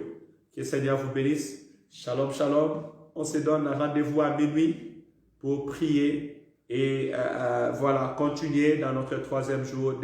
Que le Seigneur vous bénisse. Shalom, shalom. On se donne rendez-vous à minuit pour prier et voilà, continuer dans notre 3e jour.